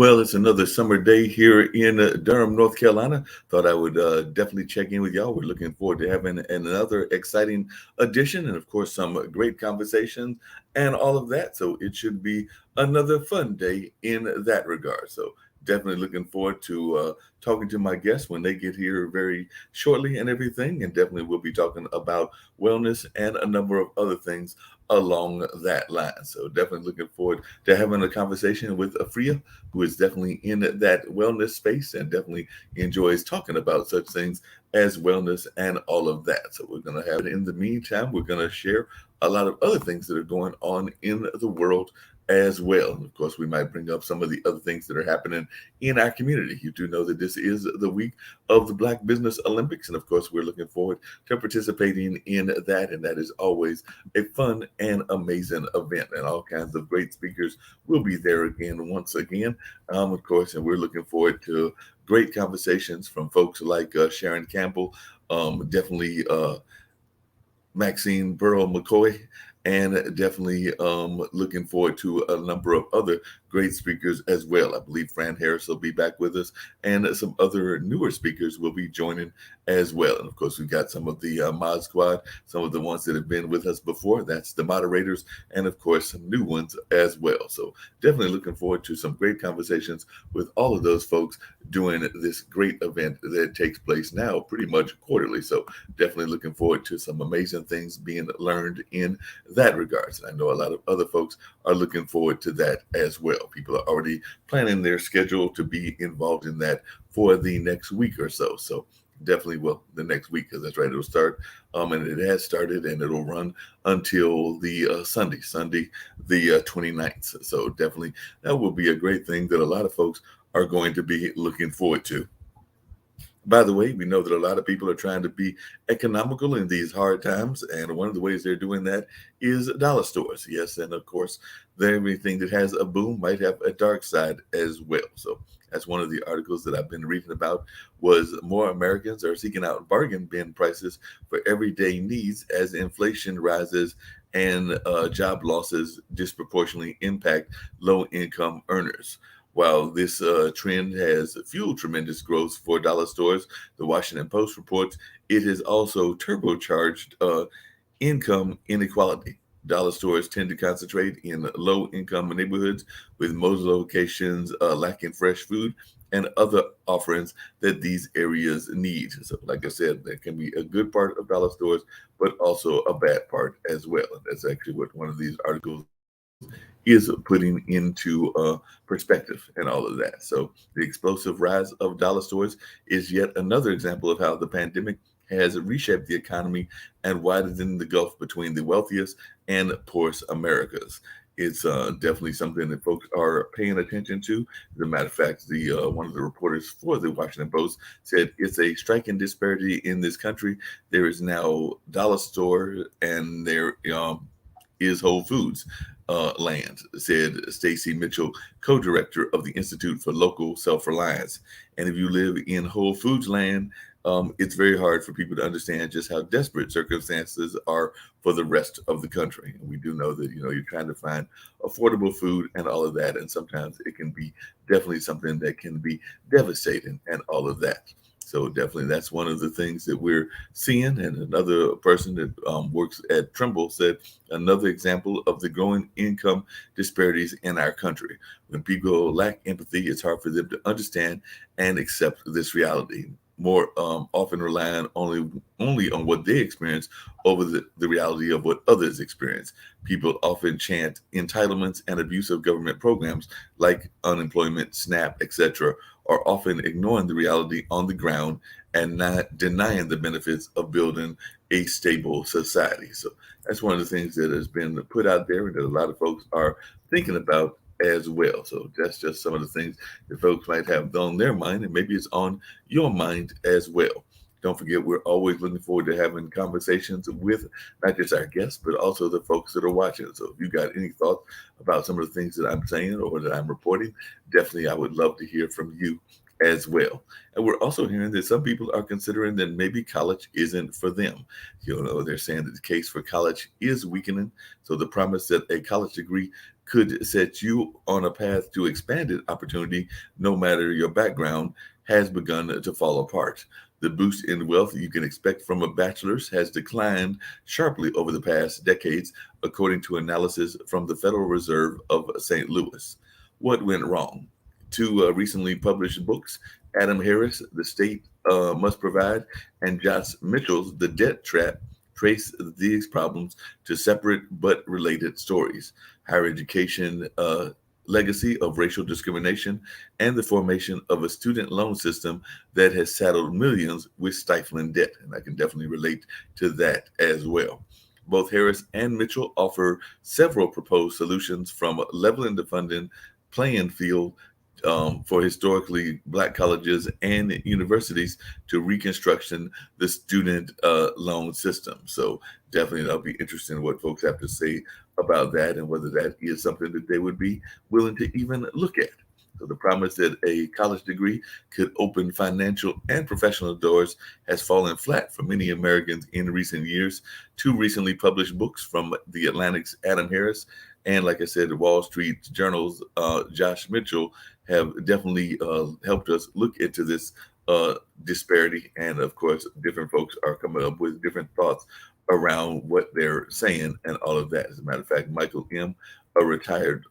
Well, it's another summer day here in Durham, North Carolina. Thought I would definitely check in with y'all. We're looking forward to having another exciting edition and, of course, some great conversations and all of that. So it should be another fun day in that regard. So definitely looking forward to talking to my guests when they get here very shortly and everything. And definitely we'll be talking about wellness and a number of other things along that line. So definitely looking forward to having a conversation with Afreeyah, who is definitely in that wellness space and definitely enjoys talking about such things as wellness and all of that. So we're going to have it. In the meantime, we're going to share a lot of other things that are going on in the world as well. And of course, we might bring up some of the other things that are happening in our community. You do know that this is the week of the Black Business Olympics. And of course, we're looking forward to participating in that. And that is always a fun and amazing event. And all kinds of great speakers will be there again, once again, of course. And we're looking forward to great conversations from folks like Sharon Campbell, definitely Maxine Burrow McCoy, and definitely looking forward to a number of other great speakers as well. I believe Fran Harris will be back with us, and some other newer speakers will be joining as well. And of course, we've got some of the Mod Squad, some of the ones that have been with us before. That's the moderators, and of course, some new ones as well. So definitely looking forward to some great conversations with all of those folks doing this great event that takes place now pretty much quarterly. So definitely looking forward to some amazing things being learned in that regards. And I know a lot of other folks are looking forward to that as well. People are already planning their schedule to be involved in that for the next week or so. So definitely, well, the next week, because that's right, it'll start, and it has started, and it'll run until the Sunday, the 29th. So definitely, that will be a great thing that a lot of folks are going to be looking forward to. By the way, we know that a lot of people are trying to be economical in these hard times, and one of the ways they're doing that is dollar stores. Yes, and of course, everything that has a boom might have a dark side as well. So that's one of the articles that I've been reading about was more Americans are seeking out bargain bin prices for everyday needs as inflation rises and job losses disproportionately impact low-income earners. While this trend has fueled tremendous growth for dollar stores, the Washington Post reports it has also turbocharged income inequality. Dollar stores tend to concentrate in low income neighborhoods, with most locations lacking fresh food and other offerings that these areas need. So, like I said, there can be a good part of dollar stores, but also a bad part as well. And that's actually what one of these articles is putting into perspective and all of that. So, the explosive rise of dollar stores is yet another example of how the pandemic has reshaped the economy and widened the gulf between the wealthiest and poorest Americas. It's definitely something that folks are paying attention to. As a matter of fact, the one of the reporters for the Washington Post said it's a striking disparity in this country. There is now dollar store and there is Whole Foods land, said Stacy Mitchell, co-director of the Institute for Local Self-Reliance. And if you live in Whole Foods land, it's very hard for people to understand just how desperate circumstances are for the rest of the country. And we do know that, you're trying to find affordable food and all of that. And sometimes it can be definitely something that can be devastating and all of that. So definitely that's one of the things that we're seeing. And another person that works at Trimble said another example of the growing income disparities in our country. When people lack empathy, it's hard for them to understand and accept this reality. More often relying only on what they experience over the reality of what others experience. People often chant entitlements and abuse of government programs like unemployment, SNAP, etc., are often ignoring the reality on the ground and not denying the benefits of building a stable society. So that's one of the things that has been put out there and that a lot of folks are thinking about as well. So that's just some of the things that folks might have on their mind, and maybe it's on your mind as well. Don't forget, we're always looking forward to having conversations with not just our guests, but also the folks that are watching. So if you got any thoughts about some of the things that I'm saying or that I'm reporting, definitely I would love to hear from you as well. And we're also hearing that some people are considering that maybe college isn't for them. They're saying that the case for college is weakening. So the promise that a college degree could set you on a path to expanded opportunity, no matter your background, has begun to fall apart. The boost in wealth you can expect from a bachelor's has declined sharply over the past decades, according to analysis from the Federal Reserve of St. Louis. What went wrong? Two recently published books, Adam Harris, The State Must Provide, and Josh Mitchell's The Debt Trap, trace these problems to separate but related stories. Higher education legacy of racial discrimination and the formation of a student loan system that has saddled millions with stifling debt. And I can definitely relate to that as well. Both Harris and Mitchell offer several proposed solutions, from leveling the funding playing field for historically black colleges and universities to reconstruction the student loan system. So definitely that'll be interesting what folks have to say about that, and whether that is something that they would be willing to even look at. So the promise that a college degree could open financial and professional doors has fallen flat for many Americans in recent years. Two recently published books from The Atlantic's Adam Harris and, like I said, the Wall Street Journal's Josh Mitchell have definitely helped us look into this uh, disparity. And of course, different folks are coming up with different thoughts around what they're saying and all of that. As a matter of fact, Michael M., a retired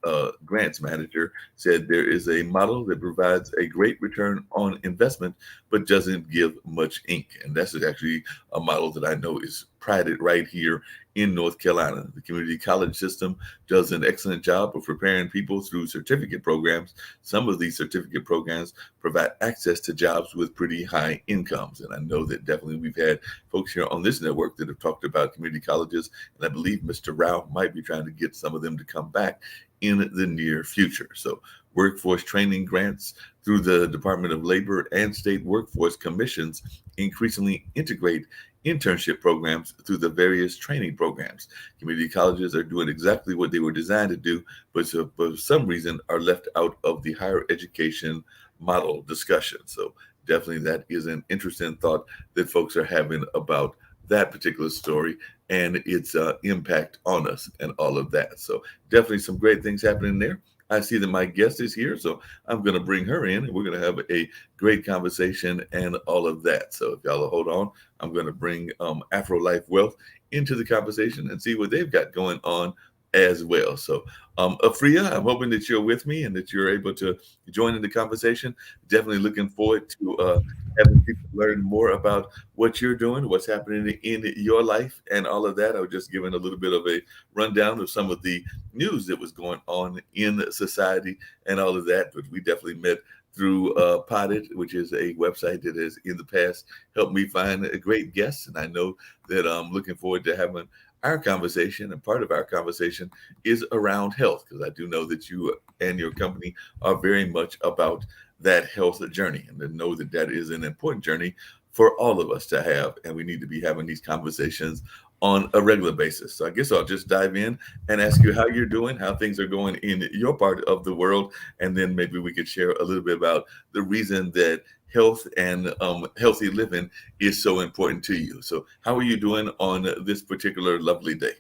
grants manager, said there is a model that provides a great return on investment, but doesn't give much ink. And that's actually a model that I know is prided right here in North Carolina. The community college system does an excellent job of preparing people through certificate programs. Some of these certificate programs provide access to jobs with pretty high incomes. And I know that definitely we've had folks here on this network that have talked about community colleges. And I believe Mr. Rao might be trying to get some of them to come back in the near future. So workforce training grants through the Department of Labor and state workforce commissions increasingly integrate internship programs through the various training programs. Community colleges are doing exactly what they were designed to do, but for some reason are left out of the higher education model discussion. So definitely that is an interesting thought that folks are having about that particular story and its impact on us and all of that. So definitely some great things happening there. I see that my guest is here, so I'm going to bring her in, and we're going to have a great conversation and all of that. So if y'all will hold on, I'm going to bring Afro Life Wealth into the conversation and see what they've got going on as well. So, Afreeyah, I'm hoping that you're with me and that you're able to join in the conversation. Definitely looking forward to having people learn more about what you're doing, what's happening in your life, and all of that. I was just giving a little bit of a rundown of some of the news that was going on in society and all of that. But we definitely met through Potted, which is a website that has in the past helped me find great guests. And I know that I'm looking forward to having our conversation, and part of our conversation is around health, because I do know that you and your company are very much about that health journey, and to know that that is an important journey for all of us to have, and we need to be having these conversations on a regular basis. So I guess I'll just dive in and ask you how you're doing, how things are going in your part of the world, and then maybe we could share a little bit about the reason that health and healthy living is so important to you. So how are you doing on this particular lovely day?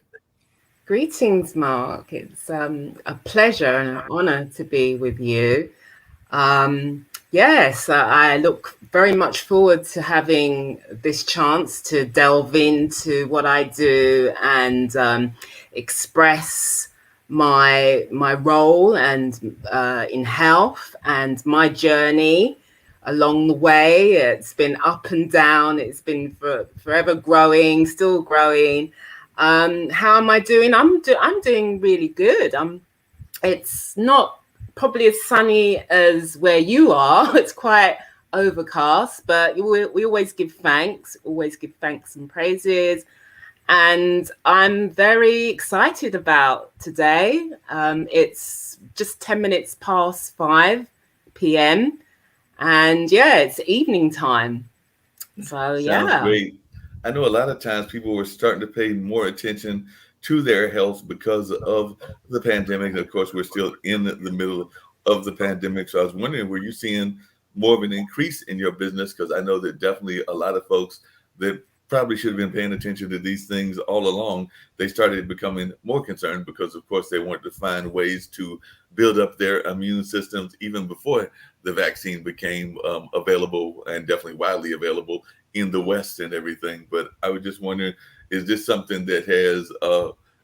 Greetings, Mark. It's a pleasure and an honor to be with you. Yes, I look very much forward to having this chance to delve into what I do and express my role and in health and my journey along the way. It's been up and down. It's been forever growing, still growing. How am I doing? I'm doing really good. It's not probably as sunny as where you are. It's quite overcast, but we always give thanks and praises. And I'm very excited about today. It's just 10 minutes past 5 p.m. And yeah, it's evening time. So Sounds yeah. great. I know a lot of times people were starting to pay more attention to their health because of the pandemic. Of course, we're still in the middle of the pandemic. So I was wondering, were you seeing more of an increase in your business? Because I know that definitely a lot of folks that probably should have been paying attention to these things all along, they started becoming more concerned because, of course, they wanted to find ways to build up their immune systems even before the vaccine became available, and definitely widely available in the West and everything. But I was just wondering, is this something that has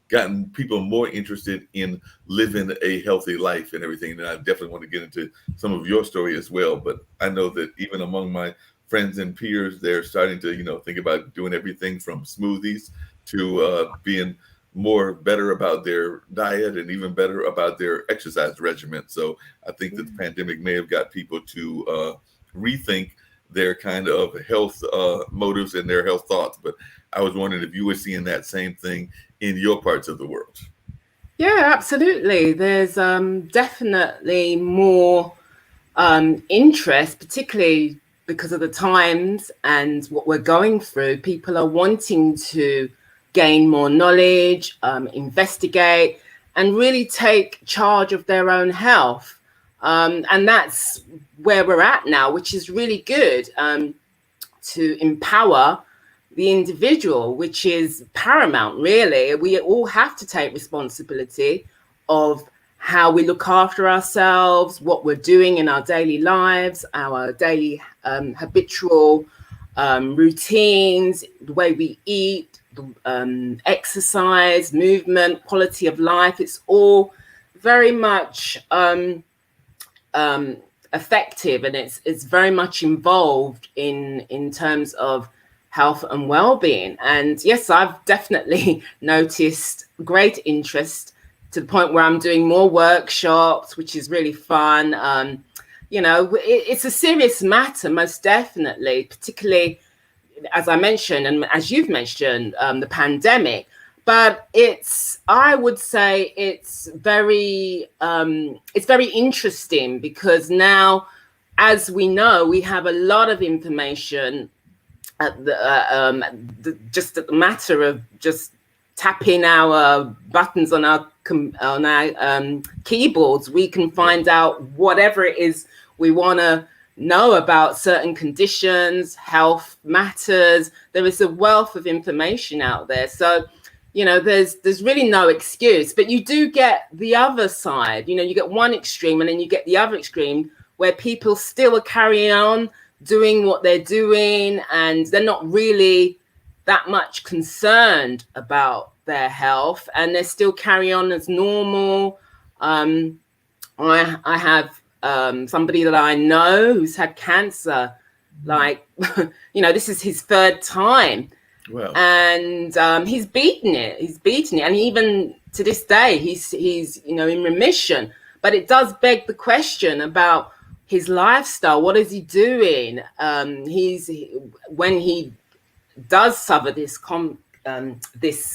gotten people more interested in living a healthy life and everything? And I definitely want to get into some of your story as well. But I know that even among my friends and peers, they're starting to, think about doing everything from smoothies to being more better about their diet and even better about their exercise regimen. So I think that the pandemic may have got people to rethink their kind of health motives and their health thoughts. But I was wondering if you were seeing that same thing in your parts of the world. Yeah, absolutely. There's definitely more interest, particularly because of the times and what we're going through. People are wanting to gain more knowledge, investigate, and really take charge of their own health. And that's where we're at now, which is really good, to empower the individual, which is paramount, really. We all have to take responsibility of how we look after ourselves, what we're doing in our daily lives, our daily habitual routines, the way we eat, exercise, movement, quality of life. It's all very much effective, and it's very much involved in terms of health and well-being. And yes, I've definitely noticed great interest to the point where I'm doing more workshops, which is really fun. It's a serious matter, most definitely, particularly as I mentioned, and as you've mentioned, the pandemic. But I would say it's very interesting because now, as we know, we have a lot of information at just at the matter of just tapping our buttons on our keyboards. We can find out whatever it is we want to know about certain conditions, health matters. There is a wealth of information out there. So, there's really no excuse. But you do get the other side. You get one extreme and then you get the other extreme where people still are carrying on doing what they're doing, and they're not really that much concerned about their health, and they're still carrying on as normal. I have somebody that I know who's had cancer, this is his third time. Wow. And he's beaten it, and even to this day he's in remission. But it does beg the question about his lifestyle. What is he doing? When he does suffer this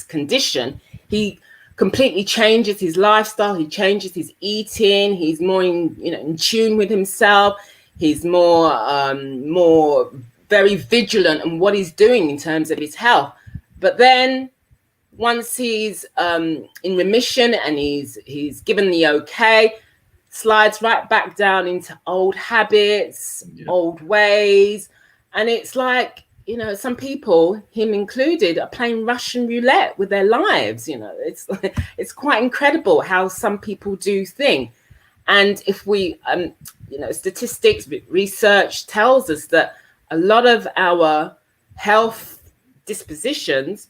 condition, he completely changes his lifestyle. He changes his eating. He's more in tune with himself. He's more very vigilant on what he's doing in terms of his health. But then once he's in remission and he's given the okay, slides right back down into old habits, old ways. And it's like, some people, him included, are playing Russian roulette with their lives. It's quite incredible how some people do things. And if we, statistics, research tells us that a lot of our health dispositions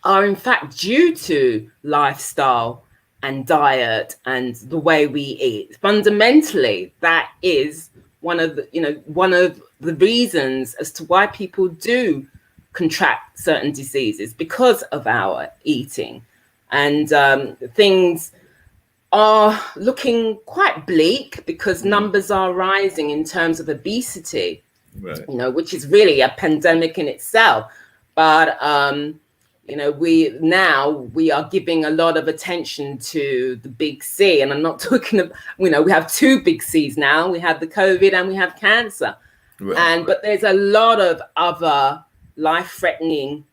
are in fact due to lifestyle and diet and the way we eat. Fundamentally, that is one of the reasons as to why people do contract certain diseases, because of our eating. And things are looking quite bleak because numbers are rising in terms of obesity, right. Which is really a pandemic in itself. But we are giving a lot of attention to the big C, and I'm not talking about, we have two big C's now. We have the COVID and we have cancer. Right. But there's a lot of other life-threatening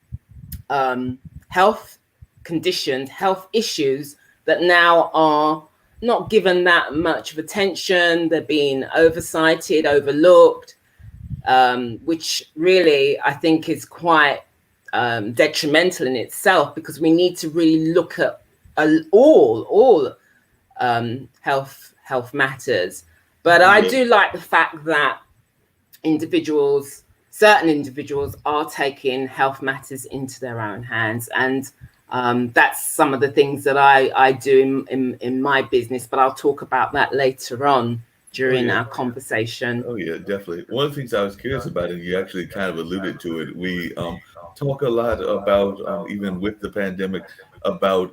health conditions, health issues that now are not given that much of attention. They're being oversighted, overlooked, which really I think is quite detrimental in itself, because we need to really look at all health matters. But I Yeah. do like the fact that certain individuals are taking health matters into their own hands, and that's some of the things that I do in my business. But I'll talk about that later on Oh during yeah. our conversation. Oh yeah, definitely. One of the things I was curious about, and you actually kind of alluded to it, we talk a lot about even with the pandemic about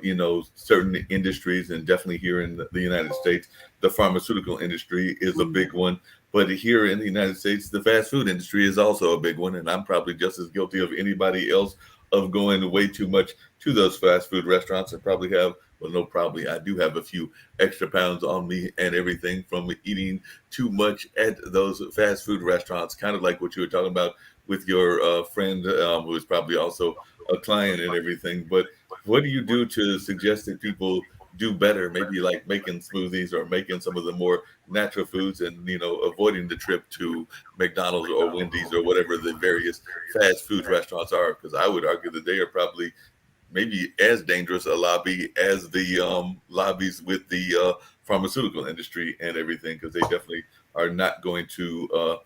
certain industries, and definitely here in the United States, the pharmaceutical industry is a big one. But here in the United States, the fast food industry is also a big one, and I'm probably just as guilty of anybody else of going way too much to those fast food restaurants. I probably have, well, no, probably I do have a few extra pounds on me and everything from eating too much at those fast food restaurants, kind of like what you were talking about with your friend who is probably also a client and everything. But what do you do to suggest that people do better, maybe like making smoothies or making some of the more natural foods, and avoiding the trip to McDonald's or Wendy's or whatever the various fast food restaurants are? Because I would argue that they are probably maybe as dangerous a lobby as the lobbies with the pharmaceutical industry and everything, because they definitely are not going to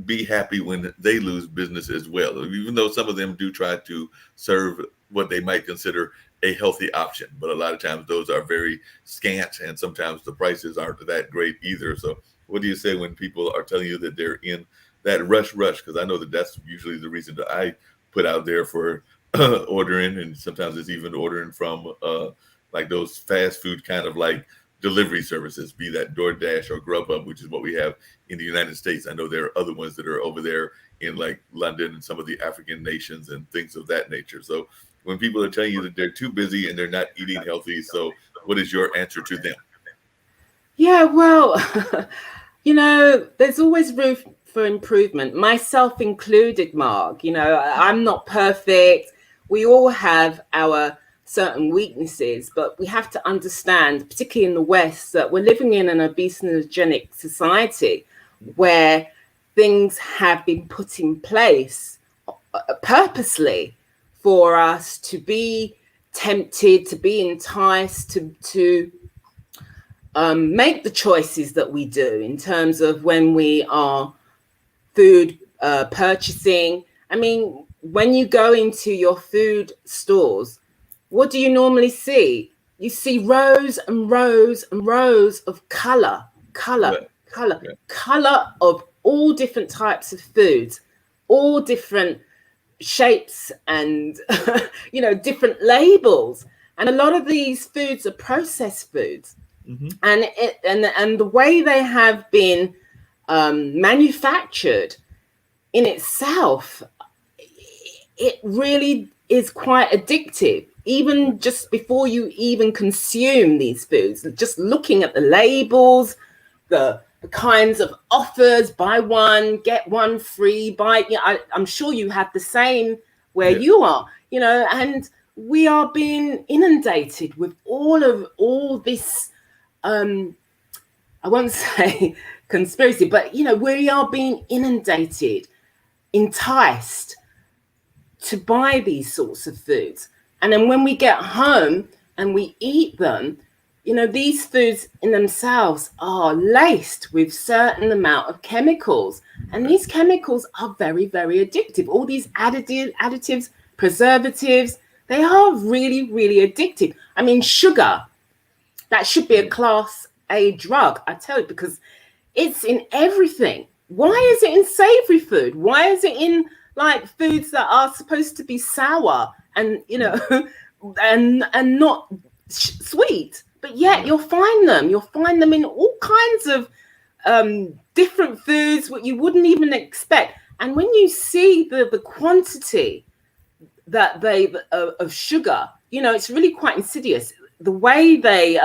be happy when they lose business as well, even though some of them do try to serve what they might consider a healthy option. But a lot of times those are very scant, and sometimes the prices aren't that great either. So what do you say when people are telling you that they're in that rush? Because I know that that's usually the reason that I put out there for ordering, and sometimes it's even ordering from like those fast food kind of like delivery services, be that DoorDash or Grubhub, which is what we have in the United States. I know there are other ones that are over there in like London and some of the African nations and things of that nature. So when people are telling you that they're too busy and they're not eating healthy, so what is your answer to them? Yeah, well, there's always room for improvement, myself included, Mark. I'm not perfect. We all have our certain weaknesses, but we have to understand, particularly in the West, that we're living in an obesogenic society where things have been put in place purposely for us to be tempted, to be enticed, to make the choices that we do in terms of when we are food purchasing. I mean, when you go into your food stores, what do you normally see? You see rows and rows and rows of color Right. Yeah. of all different types of foods, all different shapes and different labels. And a lot of these foods are processed foods, Mm-hmm. and the way they have been manufactured in itself, it really is quite addictive. Even just before you even consume these foods, just looking at the labels, the kinds of offers, buy one get one free, I'm sure you have the same where Yeah. you are, and we are being inundated with all this I won't say conspiracy, but we are being inundated, enticed to buy these sorts of foods. And then when we get home and we eat them, these foods in themselves are laced with certain amount of chemicals. And these chemicals are very, very addictive. All these additives, preservatives, they are really, really addictive. I mean, sugar, that should be a class A drug, I tell you, because it's in everything. Why is it in savory food? Why is it in like foods that are supposed to be sour and and not sweet? But yet you'll find them in all kinds of different foods what you wouldn't even expect. And when you see the quantity that they of sugar, it's really quite insidious. The way they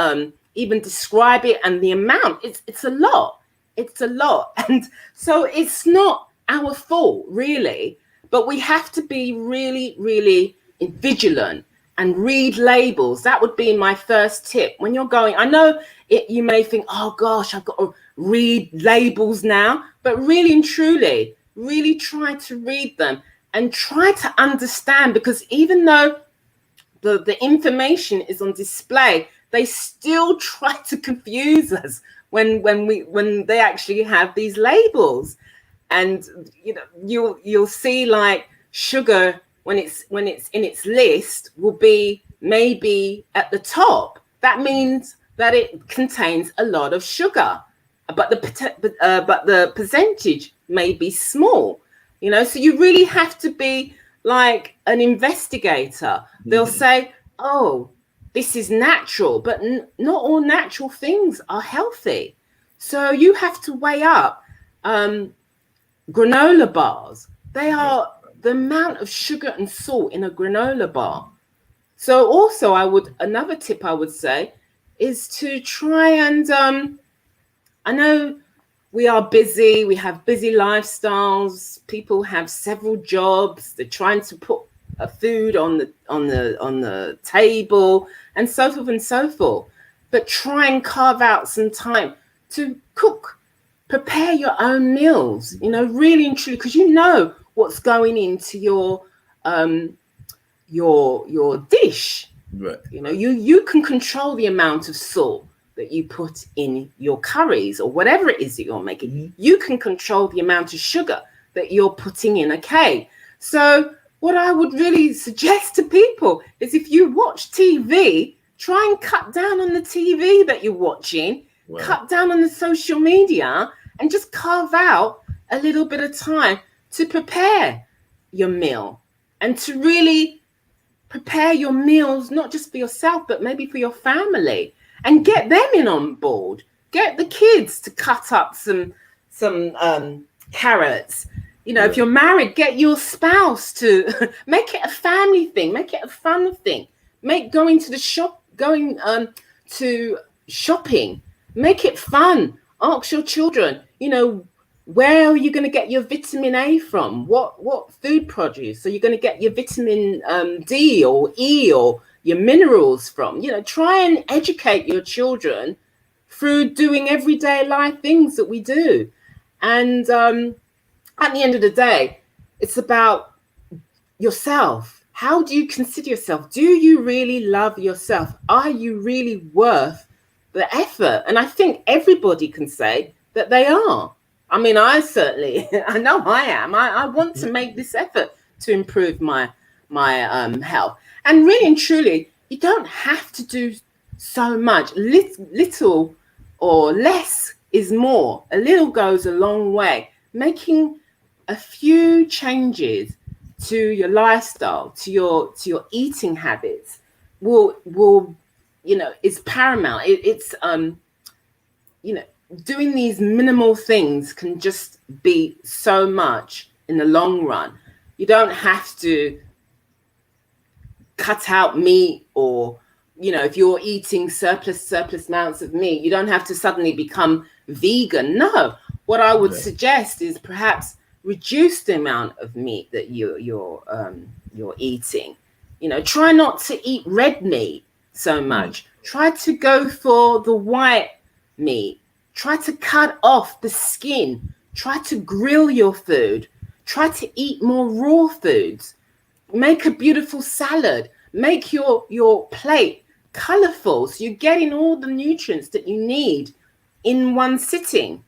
even describe it and the amount, it's a lot. It's a lot. And so it's not our fault, really, but we have to be really, really vigilant and read labels. That would be my first tip. When you're going, I know you may think, oh gosh, I've got to read labels now, but really and truly, really try to read them and try to understand, because even though the information is on display, they still try to confuse us when they actually have these labels. And you'll see like sugar, when it's in its list, will be maybe at the top. That means that it contains a lot of sugar, but the percentage may be small. So you really have to be like an investigator. They'll say, oh, this is natural, but not all natural things are healthy. So you have to weigh up granola bars. They are the amount of sugar and salt in a granola bar. So also another tip I would say is to try and I know we are busy, we have busy lifestyles, people have several jobs, they're trying to put food on the table and so forth and so forth. But try and carve out some time to cook, prepare your own meals, really and truly, because what's going into your dish. Right. You can control the amount of salt that you put in your curries or whatever it is that you're making. You can control the amount of sugar that you're putting in a cake. So what I would really suggest to people is, if you watch TV, try and cut down on the TV that you're watching, cut down on the social media, and just carve out a little bit of time to prepare your meal and to really prepare your meals, not just for yourself, but maybe for your family, and get them in on board. Get the kids to cut up some carrots. If you're married, get your spouse to make it a family thing, make it a fun thing. Make going to shopping, make it fun. Ask your children, where are you going to get your vitamin A from? What food produce are you going to get your vitamin D or E or your minerals from? Try and educate your children through doing everyday life things that we do. And at the end of the day, it's about yourself. How do you consider yourself? Do you really love yourself? Are you really worth the effort? And I think everybody can say that they are. I mean, I know I am. I want to make this effort to improve my health. And really and truly, you don't have to do so much. Little or less is more. A little goes a long way. Making a few changes to your lifestyle, to your eating habits will is paramount. It's doing these minimal things can just be so much in the long run. You don't have to cut out meat, or if you're eating surplus amounts of meat, you don't have to suddenly become vegan. No, what I would suggest is perhaps reduce the amount of meat that you're eating. Try not to eat red meat so much. Try to go for the white meat. Try to cut off the skin. Try to grill your food. Try to eat more raw foods. Make a beautiful salad. Make your plate colorful, so you're getting all the nutrients that you need in one sitting.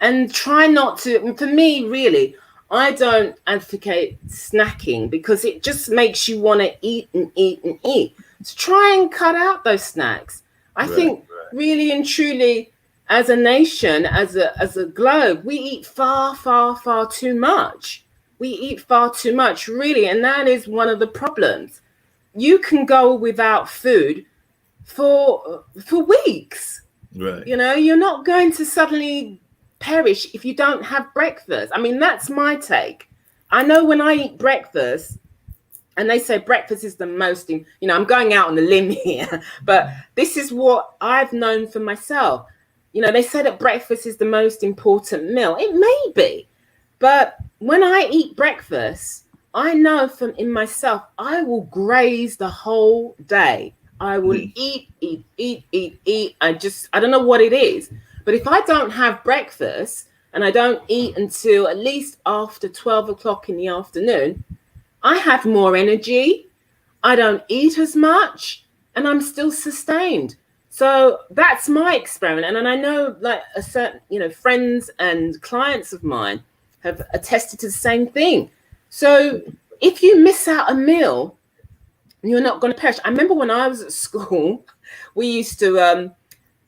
And try not to, for me, really, I don't advocate snacking, because it just makes you want to eat and eat and eat. So try and cut out those snacks. I think really and truly, as a nation, as a globe, we eat far, far, far too much. We eat far too much, really. And that is one of the problems. You can go without food for weeks. Right. You're not going to suddenly perish if you don't have breakfast. I mean, that's my take. I know when I eat breakfast, and they say breakfast is the most, I'm going out on a limb here, but this is what I've known for myself. They say that breakfast is the most important meal. It may be, but when I eat breakfast, I know from in myself, I will graze the whole day. I will Mm. eat, eat, eat, eat, eat. I don't know what it is. But if I don't have breakfast and I don't eat until at least after 12 o'clock in the afternoon, I have more energy. I don't eat as much and I'm still sustained. So that's my experiment. And I know like a certain, friends and clients of mine have attested to the same thing. So if you miss out a meal, you're not going to perish. I remember when I was at school, we used to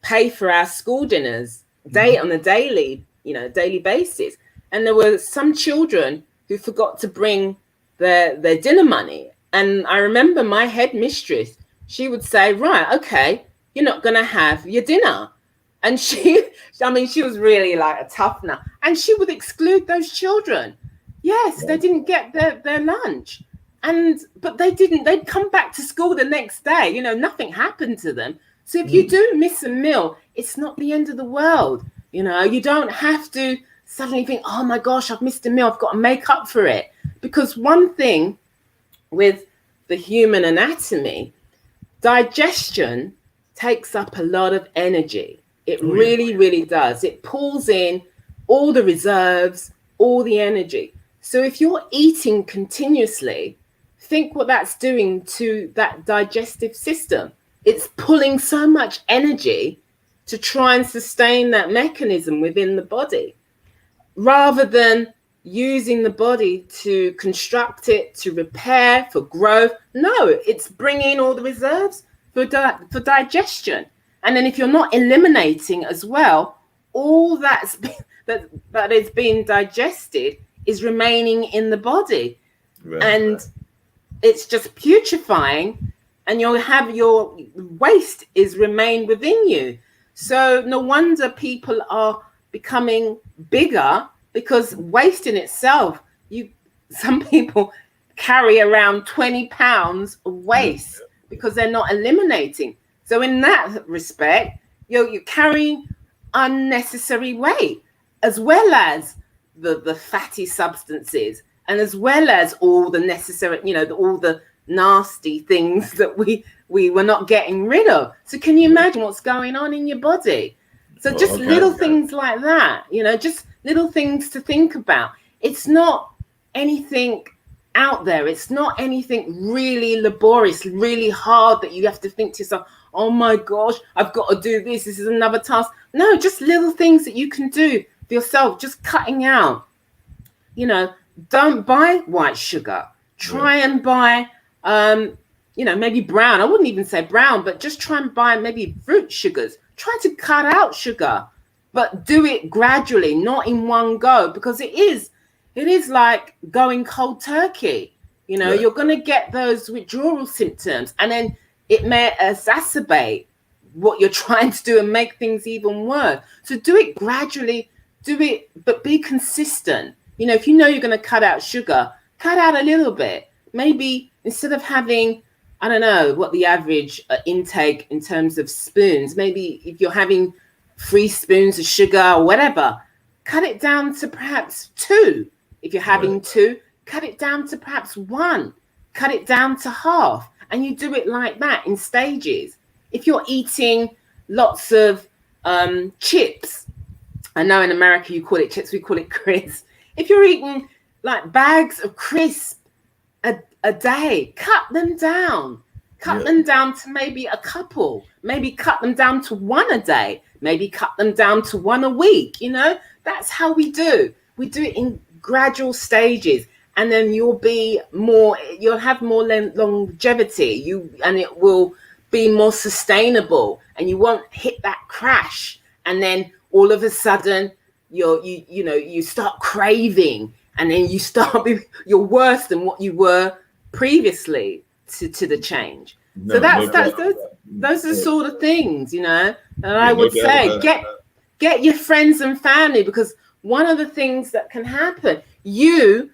pay for our school dinners Mhm. on a daily basis. And there were some children who forgot to bring their dinner money. And I remember my headmistress, she would say, right, okay, you're not going to have your dinner. And she was really like a tough nut. And she would exclude those children. Yes, they Right. didn't get their lunch. But they'd come back to school the next day, nothing happened to them. So if you Mm. do miss a meal, it's not the end of the world. You don't have to suddenly think, oh my gosh, I've missed a meal, I've got to make up for it. Because one thing with the human anatomy, digestion takes up a lot of energy. It Oh yeah. really, really does. It pulls in all the reserves, all the energy. So if you're eating continuously, think what that's doing to that digestive system. It's pulling so much energy to try and sustain that mechanism within the body rather than using the body to construct it, to repair, for growth. No, it's bringing all the reserves for digestion. And then if you're not eliminating as well, all that is being digested is remaining in the body. Right. And it's just putrefying, and you'll have your waste is remain within you. So no wonder people are becoming bigger, because waste in itself, you some people carry around 20 pounds of Yeah. waste because they're not eliminating. So in that respect, you're carrying unnecessary weight, as well as the fatty substances, and as well as all the necessary, all the nasty things that we were not getting rid of. So can you imagine what's going on in your body? So Well, just all kinds little of stuff. things like that, just little things to think about. It's not anything out there. It's not anything really laborious, really hard that you have to think to yourself, oh my gosh, I've got to do this. This is another task. No, just little things that you can do for yourself, just cutting out. You know, don't buy white sugar. Right. Try and buy, maybe brown. I wouldn't even say brown, but just try and buy maybe fruit sugars. Try to cut out sugar, but do it gradually, not in one go, because it is like going cold turkey. Right. You're going to get those withdrawal symptoms, and then it may exacerbate what you're trying to do and make things even worse. So do it gradually, do it, but be consistent. If you know you're going to cut out sugar, cut out a little bit. Maybe instead of having, I don't know what the average intake in terms of spoons, maybe if you're having 3 spoons of sugar or whatever, cut it down to perhaps 2. If you're having Right. 2, cut it down to perhaps 1, cut it down to half. And you do it like that in stages. If you're eating lots of chips, I know in America you call it chips, we call it crisps. If you're eating like bags of crisps a day, cut them down. Cut Yeah. them down to maybe a couple. Maybe cut them down to 1 a day. Maybe cut them down to 1 a week. That's how we do. We do it in gradual stages, and then you'll have more longevity. And it will be more sustainable, and you won't hit that crash. And then all of a sudden, you start craving, and then you're worse than what you were previously to the change. So No, no that's doubt. those are the sort of things, that I Yeah, no would doubt say. about it. Get your friends and family, because one of the things that can happen, you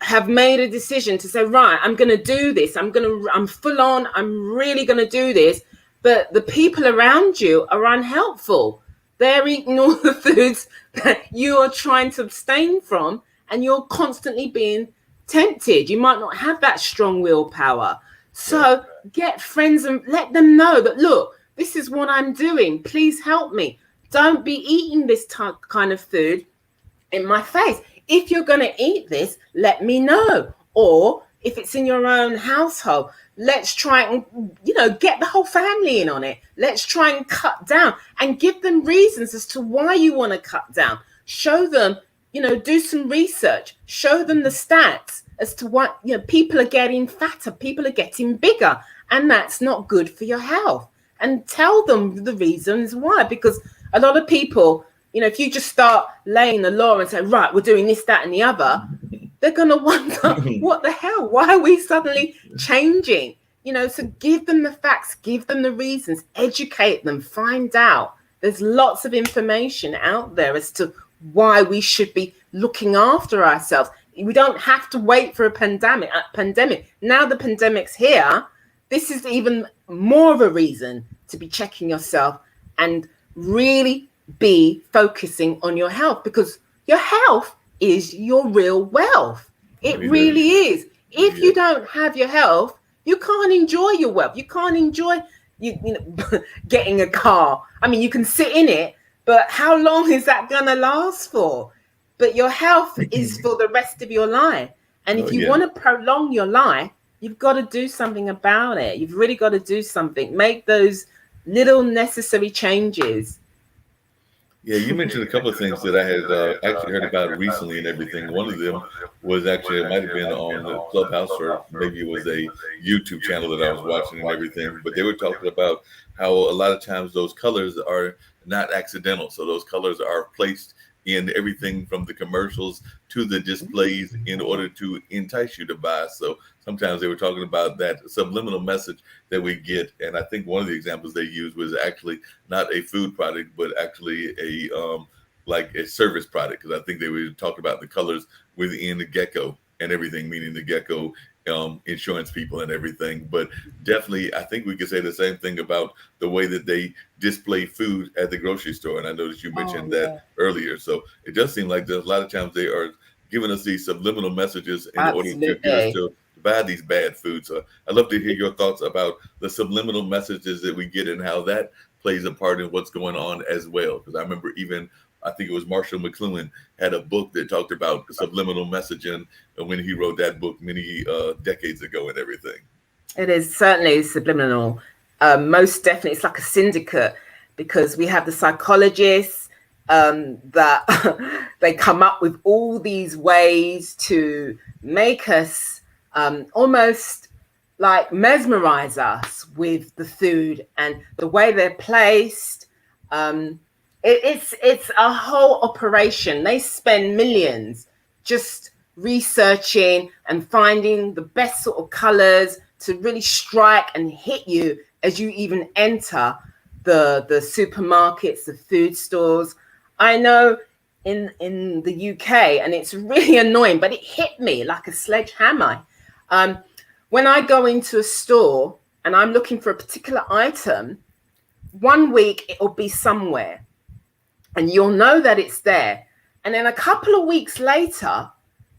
have made a decision to say, right, I'm going to do this. I'm full on. I'm really going to do this. But the people around you are unhelpful. They're eating all the foods that you are trying to abstain from, and you're constantly being tempted. You might not have that strong willpower. Right. So get friends and let them know that, look, this is what I'm doing. Please help me. Don't be eating this kind of food in my face. If you're going to eat this, let me know. Or if it's in your own household, let's try and, get the whole family in on it. Let's try and cut down and give them reasons as to why you want to cut down. Show them, do some research. Show them the stats as to what, people are getting fatter, people are getting bigger, and that's not good for your health. And tell them the reasons why, because a lot of people, if you just start laying the law and say, right, we're doing this, that, and the other, they're going to wonder, what the hell? Why are we suddenly changing? So give them the facts, give them the reasons, educate them, find out. There's lots of information out there as to why we should be looking after ourselves. We don't have to wait for a pandemic. Now the pandemic's here. This is even more of a reason to be checking yourself and really be focusing on your health, because your health is your real wealth. It really is. If you don't have your health, you can't enjoy your wealth. You can't enjoy getting a car. I mean, you can sit in it, but how long is that gonna last for? But your health is for the rest of your life. And if you want to prolong your life, you've got to do something about it. You've really got to do something. Make those little necessary changes. Yeah, you mentioned a couple of things that I had actually heard about recently and everything. One of them was actually, it might have been on the Clubhouse, or maybe it was a YouTube channel that I was watching and everything. But they were talking about how a lot of times those colors are not accidental. So those colors are placed in everything from the commercials to the displays in order to entice you to buy. So sometimes they were talking about that subliminal message that we get. And I think one of the examples they used was actually not a food product, but actually like a service product. Because I think they were talking about the colors within the gecko and everything, meaning the gecko insurance people and everything. But definitely, I think we could say the same thing about the way that they display food at the grocery store. And I noticed you mentioned that earlier. So it does seem like there's a lot of times they are giving us these subliminal messages in order to get us to buy these bad foods. So I'd love to hear your thoughts about the subliminal messages that we get and how that plays a part in what's going on as well. Because I remember I think it was Marshall McLuhan had a book that talked about subliminal messaging when he wrote that book many decades ago and everything. It is certainly subliminal. Most definitely, it's like a syndicate, because we have the psychologists that they come up with all these ways to make us almost like mesmerize us with the food and the way they're placed. It's a whole operation. They spend millions just researching and finding the best sort of colors to really strike and hit you as you even enter the supermarkets, the food stores. I know in the UK, and it's really annoying, but it hit me like a sledgehammer. When I go into a store and I'm looking for a particular item, one week it will be somewhere, and you'll know that it's there. And then a couple of weeks later,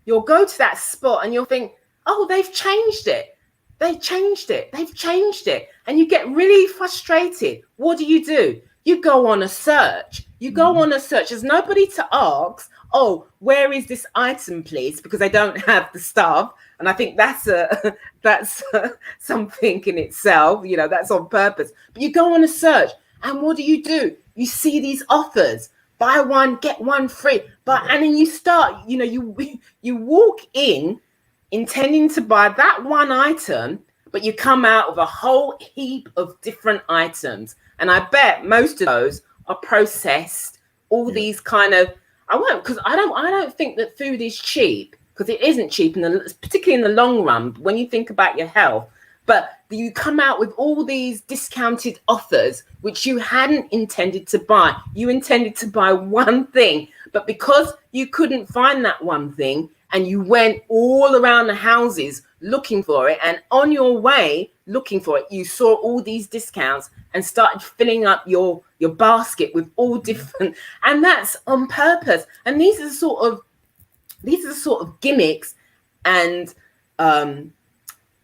you'll go to that spot and you'll think, oh, they've changed it. They've changed it. They've changed it. And you get really frustrated. What do? You go on a search. There's nobody to ask, oh, where is this item, please? Because they don't have the staff. And I think that's something in itself, that's on purpose. But you go on a search. And what do? You see these offers, buy one, get one free. And then you start, you walk in intending to buy that one item, but you come out with a whole heap of different items. And I bet most of those are processed, all these kind of, I don't think that food is cheap, because it isn't cheap, particularly in the long run, when you think about your health. But you come out with all these discounted offers, which you hadn't intended to buy. You intended to buy one thing, but because you couldn't find that one thing, and you went all around the houses looking for it, and on your way looking for it, you saw all these discounts and started filling up your basket with all different, and that's on purpose. And these are the sort of gimmicks and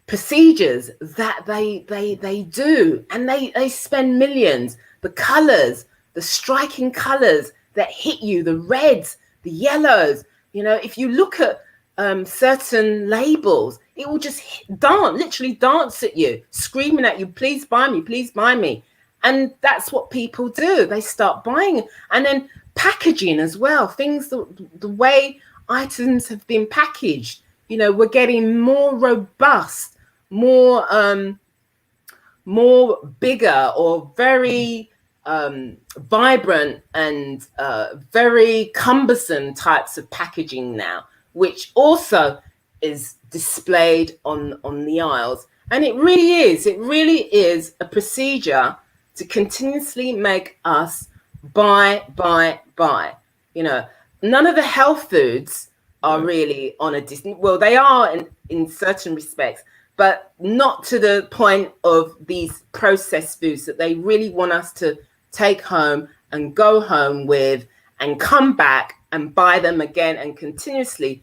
procedures that they do, and they spend millions. The colors, the striking colors that hit you, the reds, the yellows. If you look at certain labels, it will just literally dance at you, screaming at you, please buy me, please buy me. And that's what people do. They start buying. And then packaging as well, things, the way items have been packaged, we're getting more robust, more bigger, or very vibrant and very cumbersome types of packaging now, which also is displayed on the aisles. And it really is a procedure to continuously make us buy. None of the health foods are really on a Disney. Well, they are in certain respects, but not to the point of these processed foods that they really want us to take home and go home with and come back and buy them again and continuously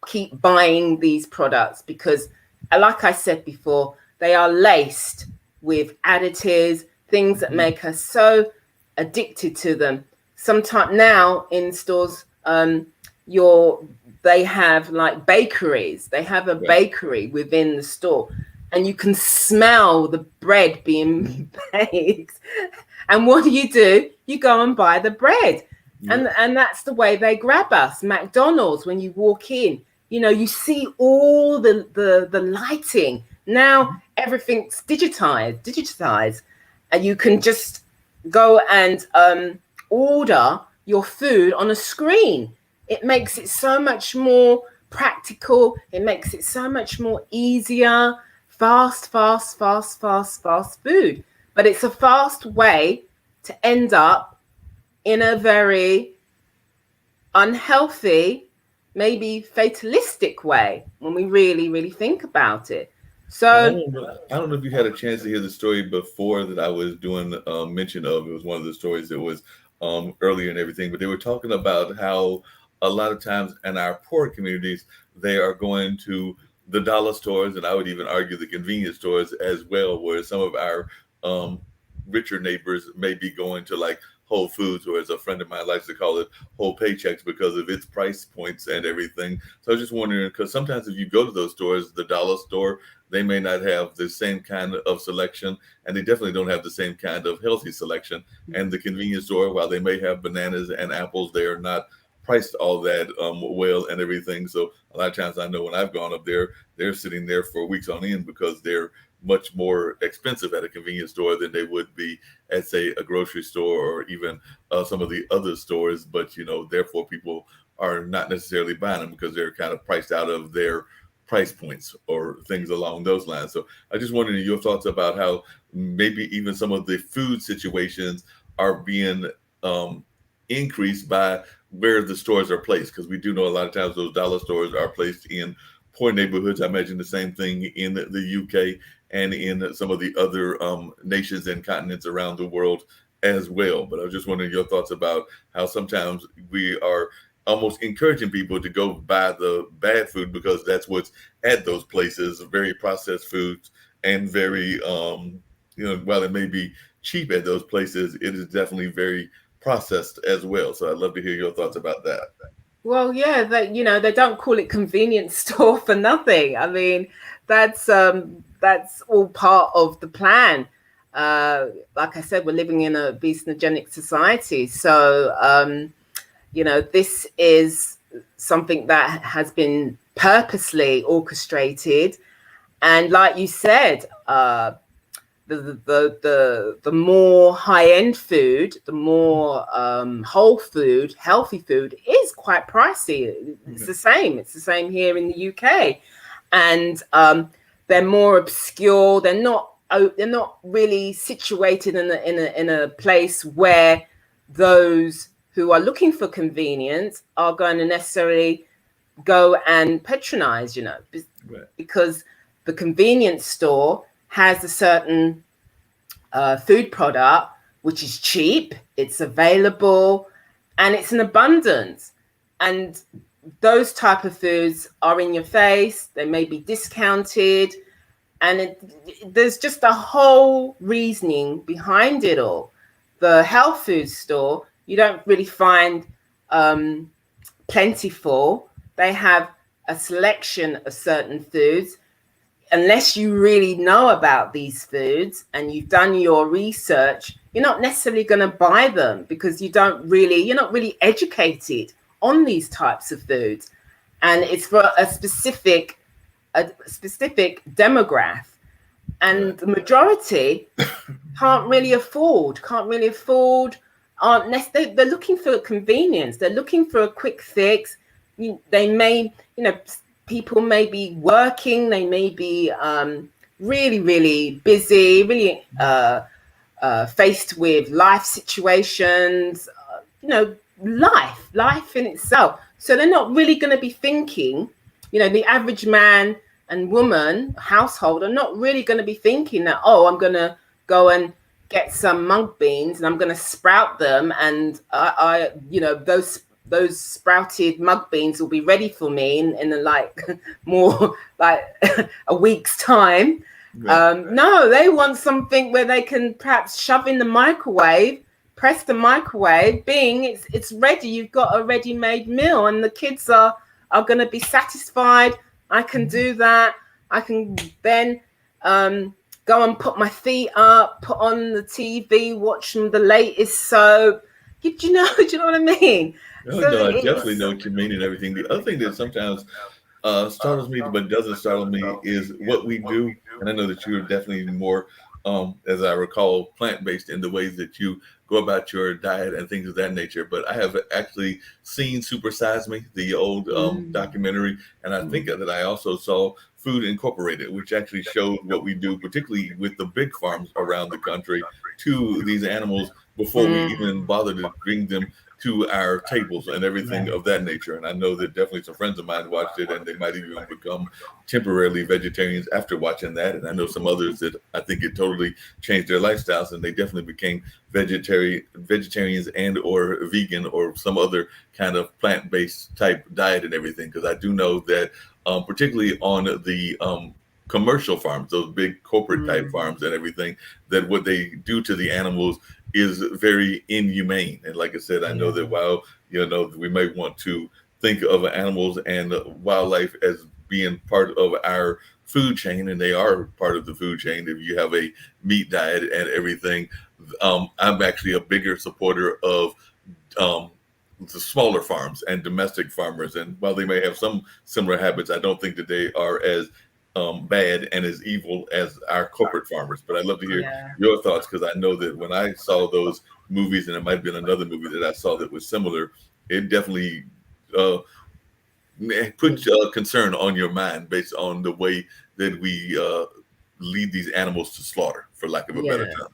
keep buying these products, because, like I said before, they are laced with additives, things that make us so addicted to them. Sometimes now in stores, they have like bakeries. They have a bakery within the store, and you can smell the bread being baked. And what do? You go and buy the bread. And that's the way they grab us. McDonald's, when you walk in, you see all the lighting. Now everything's digitized, and you can just go and order your food on a screen. It makes it so much more practical. It makes it so much more easier. Fast food. But it's a fast way to end up in a very unhealthy, maybe fatalistic way when we really, really think about it. So I don't know if you had a chance to hear the story before that I was doing mention of. It was one of the stories that was earlier and everything, but they were talking about how a lot of times in our poor communities, they are going to the dollar stores, and I would even argue the convenience stores as well, where some of our richer neighbors may be going to like Whole Foods, or as a friend of mine likes to call it, whole paychecks, because of its price points and everything. So I was just wondering, because sometimes if you go to those stores, the dollar store, they may not have the same kind of selection, and they definitely don't have the same kind of healthy selection. And the convenience store, while they may have bananas and apples, they are not priced all that well and everything. So a lot of times I know when I've gone up there, they're sitting there for weeks on end because they're much more expensive at a convenience store than they would be at, say, a grocery store or even some of the other stores. But, therefore people are not necessarily buying them because they're kind of priced out of their price points or things along those lines. So I just wondering your thoughts about how maybe even some of the food situations are being increased by where the stores are placed, because we do know a lot of times those dollar stores are placed in poor neighborhoods. I imagine the same thing in the UK and in some of the other nations and continents around the world as well. But I was just wondering your thoughts about how sometimes we are almost encouraging people to go buy the bad food because that's what's at those places, very processed foods, and very, while it may be cheap at those places, it is definitely very processed as well. So I'd love to hear your thoughts about that. well, yeah, they don't call it convenience store for nothing. I mean, that's all part of the plan. Like I said, we're living in a obesogenic society, so this is something that has been purposely orchestrated. And like you said, the more high-end food, the more whole food, healthy food is quite pricey. It's the same. It's the same here in the UK, and they're more obscure. They're not really situated in a place where those who are looking for convenience are going to necessarily go and patronize. Because the convenience store has a certain food product which is cheap, it's available, and it's in abundance. And those type of foods are in your face. They may be discounted, and there's just a whole reasoning behind it all. The health food store, you don't really find plentiful. They have a selection of certain foods. Unless you really know about these foods and you've done your research, you're not necessarily going to buy them because you're not really educated on these types of foods. And it's for a specific demographic. And the majority can't really afford, they're looking for convenience. They're looking for a quick fix. They may, people may be working, they may be really, really busy, really faced with life situations, life in itself. So they're not really going to be thinking, the average man and woman household are not really going to be thinking that, oh, I'm going to go and get some mung beans and I'm going to sprout them, and those sprouted mug beans will be ready for me in like more like a week's time. No, they want something where they can perhaps shove in the microwave, press the microwave, bing, it's ready. You've got a ready-made meal, and the kids are going to be satisfied. I can do that. I can then go and put my feet up, put on the TV, watch the latest soap. Do you know what I mean? No, I definitely know what you mean and everything. The other thing that sometimes startles me, but doesn't startle me, is what we do. And I know that you're definitely more, as I recall, plant-based in the ways that you go about your diet and things of that nature. But I have actually seen Super Size Me, the old documentary, and I think that I also saw Food Incorporated, which actually showed what we do, particularly with the big farms around the country, to these animals before we even bother to bring them to our tables and everything of that nature. And I know that definitely some friends of mine watched it, and they might even become temporarily vegetarians after watching that. And I know some others that I think it totally changed their lifestyles, and they definitely became vegetarians and or vegan or some other kind of plant-based type diet and everything. Because I do know that particularly on the commercial farms, those big corporate type farms and everything, that what they do to the animals is very inhumane. And like I said, I know that while we may want to think of animals and wildlife as being part of our food chain, and they are part of the food chain if you have a meat diet and everything, I'm actually a bigger supporter of the smaller farms and domestic farmers. And while they may have some similar habits, I don't think that they are as bad and as evil as our corporate farmers. But I'd love to hear your thoughts, because I know that when I saw those movies, and it might have been another movie that I saw that was similar, it definitely put concern on your mind based on the way that we lead these animals to slaughter, for lack of a better term.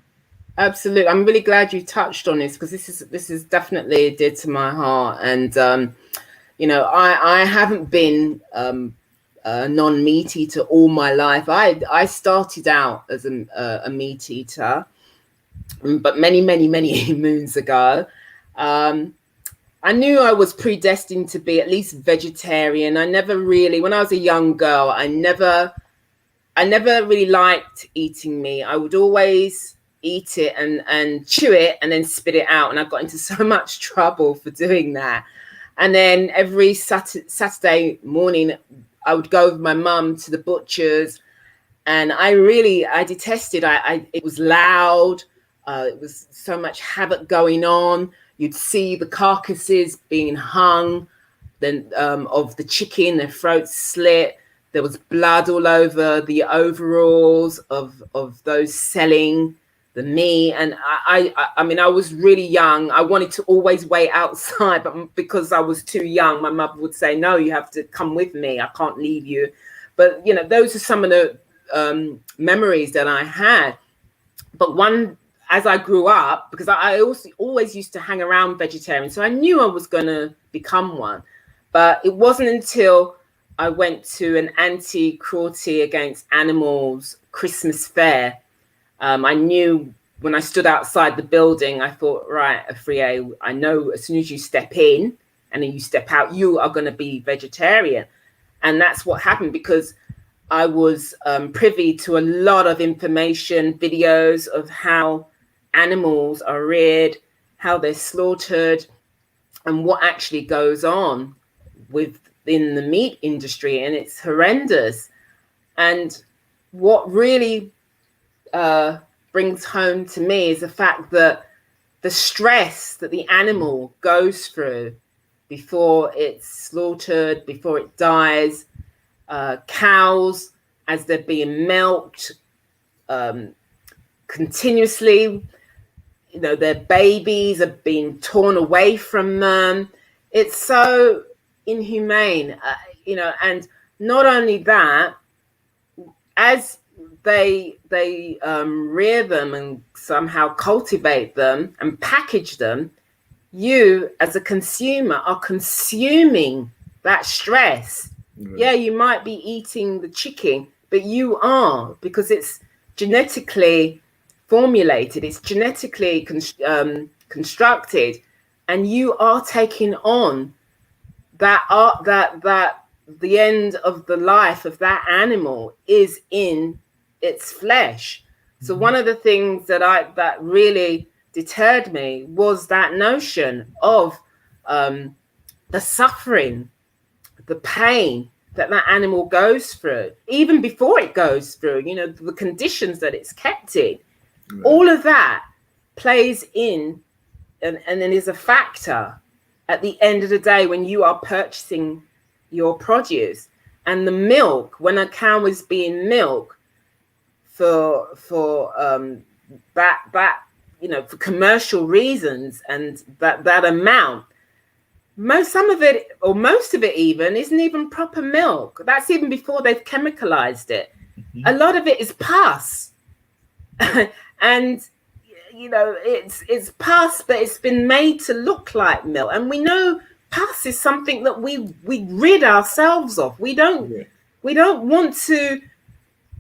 Absolutely. I'm really glad you touched on this, because this is definitely dear to my heart. And I haven't been non-meat eater all my life. I started out as a meat eater, but many moons ago. I knew I was predestined to be at least vegetarian. I never really, when I was a young girl, I never really liked eating meat. I would always eat it and chew it and then spit it out, and I got into so much trouble for doing that. And then every Saturday morning, I would go with my mum to the butcher's, and I detested. It was loud. It was so much havoc going on. You'd see the carcasses being hung, then of the chicken, their throats slit. There was blood all over the overalls of those selling the meat. And I mean, I was really young. I wanted to always wait outside, but because I was too young, my mother would say, no, you have to come with me. I can't leave you. But, those are some of the memories that I had. But as I grew up, because I also always used to hang around vegetarian, so I knew I was going to become one. But it wasn't until I went to an anti-cruelty against animals Christmas fair. I knew when I stood outside the building, I thought, right, Afreeyah, I know as soon as you step in and then you step out, you are going to be vegetarian. And that's what happened, because I was privy to a lot of information, videos of how animals are reared, how they're slaughtered, and what actually goes on within the meat industry. And it's horrendous. And what really brings home to me is the fact that the stress that the animal goes through before it's slaughtered, before it dies, cows, as they're being milked continuously, you know, their babies are being torn away from them. It's so inhumane, you know. And not only that, as they rear them and somehow cultivate them and package them, you as a consumer are consuming that stress. Yeah, you might be eating the chicken, but you are, because it's genetically formulated, it's genetically constructed, and you are taking on that the end of the life of that animal is in its flesh. So one of the things that really deterred me was that notion of the suffering, the pain that animal goes through, even before it goes through, you know, the conditions that it's kept in. Right. All of that plays in and then is a factor at the end of the day when you are purchasing your produce. And the milk, when a cow is being milked for that you know, for commercial reasons, and that amount, most of it even isn't even proper milk. That's even before they've chemicalized it. Mm-hmm. A lot of it is pus. And you know, it's pus, but it's been made to look like milk. And we know pus is something that we rid ourselves of. We don't want to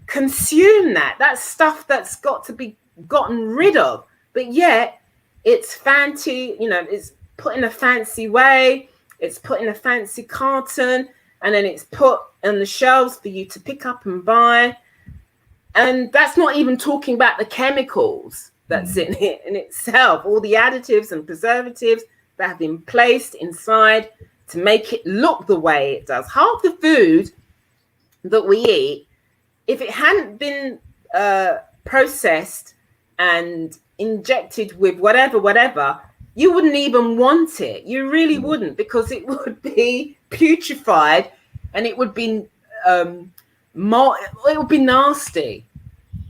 consume that. That's stuff that's got to be gotten rid of. But yet it's fancy, you know, it's put in a fancy way, it's put in a fancy carton, and then it's put on the shelves for you to pick up and buy. And that's not even talking about the chemicals that's in it in itself, all the additives and preservatives that have been placed inside to make it look the way it does. Half the food that we eat, if it hadn't been processed and injected with whatever, you wouldn't even want it. You really wouldn't, because it would be putrefied and it would be it would be nasty.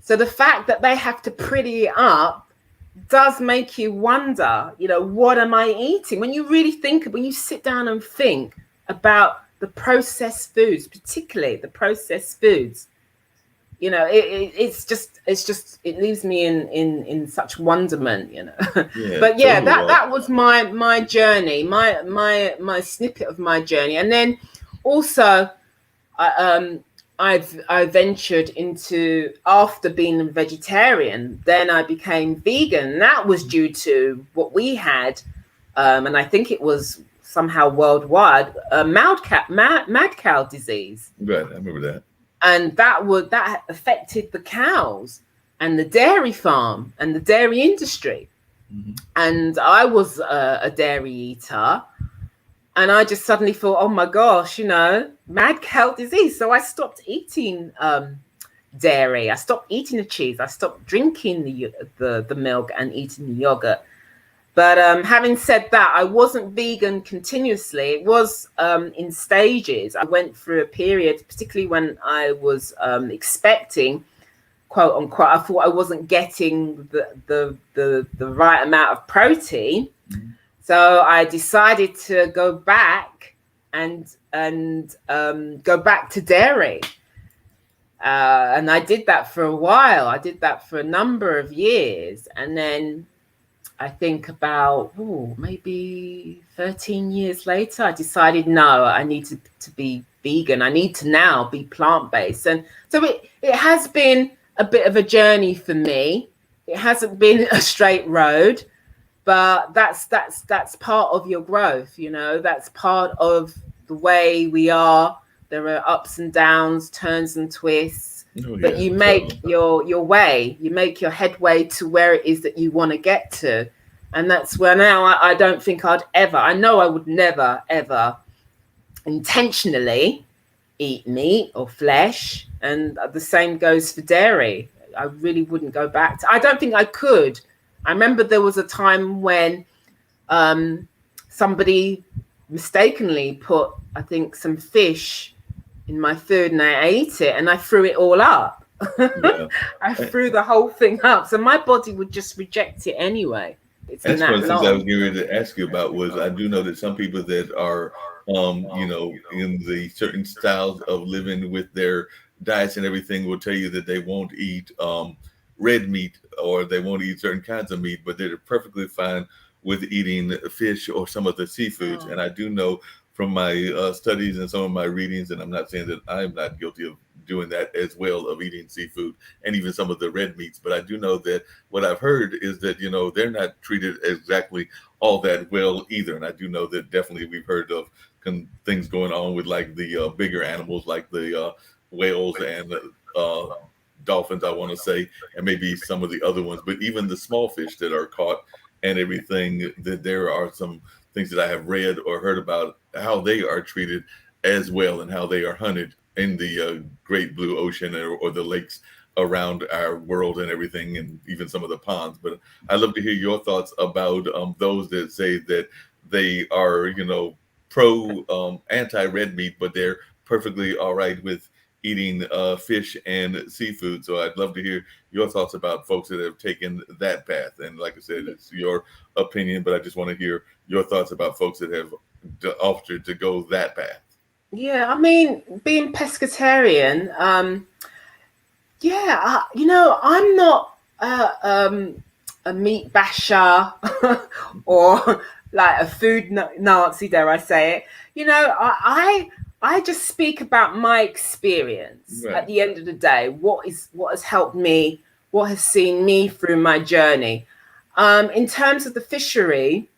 So the fact that they have to pretty it up does make you wonder, you know, what am I eating? When you really when you sit down and think about the processed foods, particularly the processed foods, you know, it leaves me in such wonderment, you know. Yeah, but yeah, totally. that was my journey, my snippet of my journey. And then also I ventured into, after being a vegetarian, then I became vegan. That was due to what we had, and I think it was somehow worldwide, mad cow disease. Right, I remember that. And that affected the cows and the dairy farm and the dairy industry. Mm-hmm. And I was a dairy eater, and I just suddenly thought, oh my gosh, you know, mad cow disease. So I stopped eating dairy. I stopped eating the cheese. I stopped drinking the milk and eating the yogurt. But having said that, I wasn't vegan continuously. It was in stages. I went through a period, particularly when I was expecting, quote unquote. I thought I wasn't getting the right amount of protein, so I decided to go back and go back to dairy. And I did that for a while. I did that for a number of years, and then I think about maybe 13 years later, I decided, no, I need to be vegan. I need to now be plant-based. And so it has been a bit of a journey for me. It hasn't been a straight road. but that's part of your growth, you know. That's part of the way we are. There are ups and downs, turns and twists, Oh but yeah, you make certainly. your way, you make your headway to where it is that you want to get to. And that's where now I don't think I'd ever, I know I would never ever intentionally eat meat or flesh, and the same goes for dairy. I really wouldn't go back to, I don't think I could. I remember there was a time when um, somebody mistakenly put, I think, some fish in my food, and I ate it and I threw it all up. Yeah. I threw the whole thing up. So my body would just reject it anyway. It's in That's one of that the things I was long. getting ready to ask you about. Was I do know that some people that are, in the certain styles of living with their diets and everything will tell you that they won't eat red meat or they won't eat certain kinds of meat, but they're perfectly fine with eating fish or some of the seafoods. And I do know from my studies and some of my readings, and I'm not saying that I'm not guilty of doing that as well, of eating seafood and even some of the red meats, but I do know that what I've heard is that they're not treated exactly all that well either. And I do know that definitely we've heard of things going on with like the bigger animals, like the whales and uh, dolphins, I want to say, and maybe some of the other ones. But even the small fish that are caught and everything, that there are some things that I have read or heard about how they are treated as well, and how they are hunted in the Great Blue Ocean, or the lakes around our world and everything, and even some of the ponds. But I'd love to hear your thoughts about those that say that they are, pro anti red meat, but they're perfectly all right with eating fish and seafood. So I'd love to hear your thoughts about folks that have taken that path. And like I said, it's your opinion, but I just want to hear your thoughts about folks that have opted to go that path. Yeah, I mean, being pescatarian, yeah, I'm not a meat basher or like a food Nazi, dare I say it. I just speak about my experience. At Right. the end of the day, what has helped me, what has seen me through my journey. In terms of the fishery,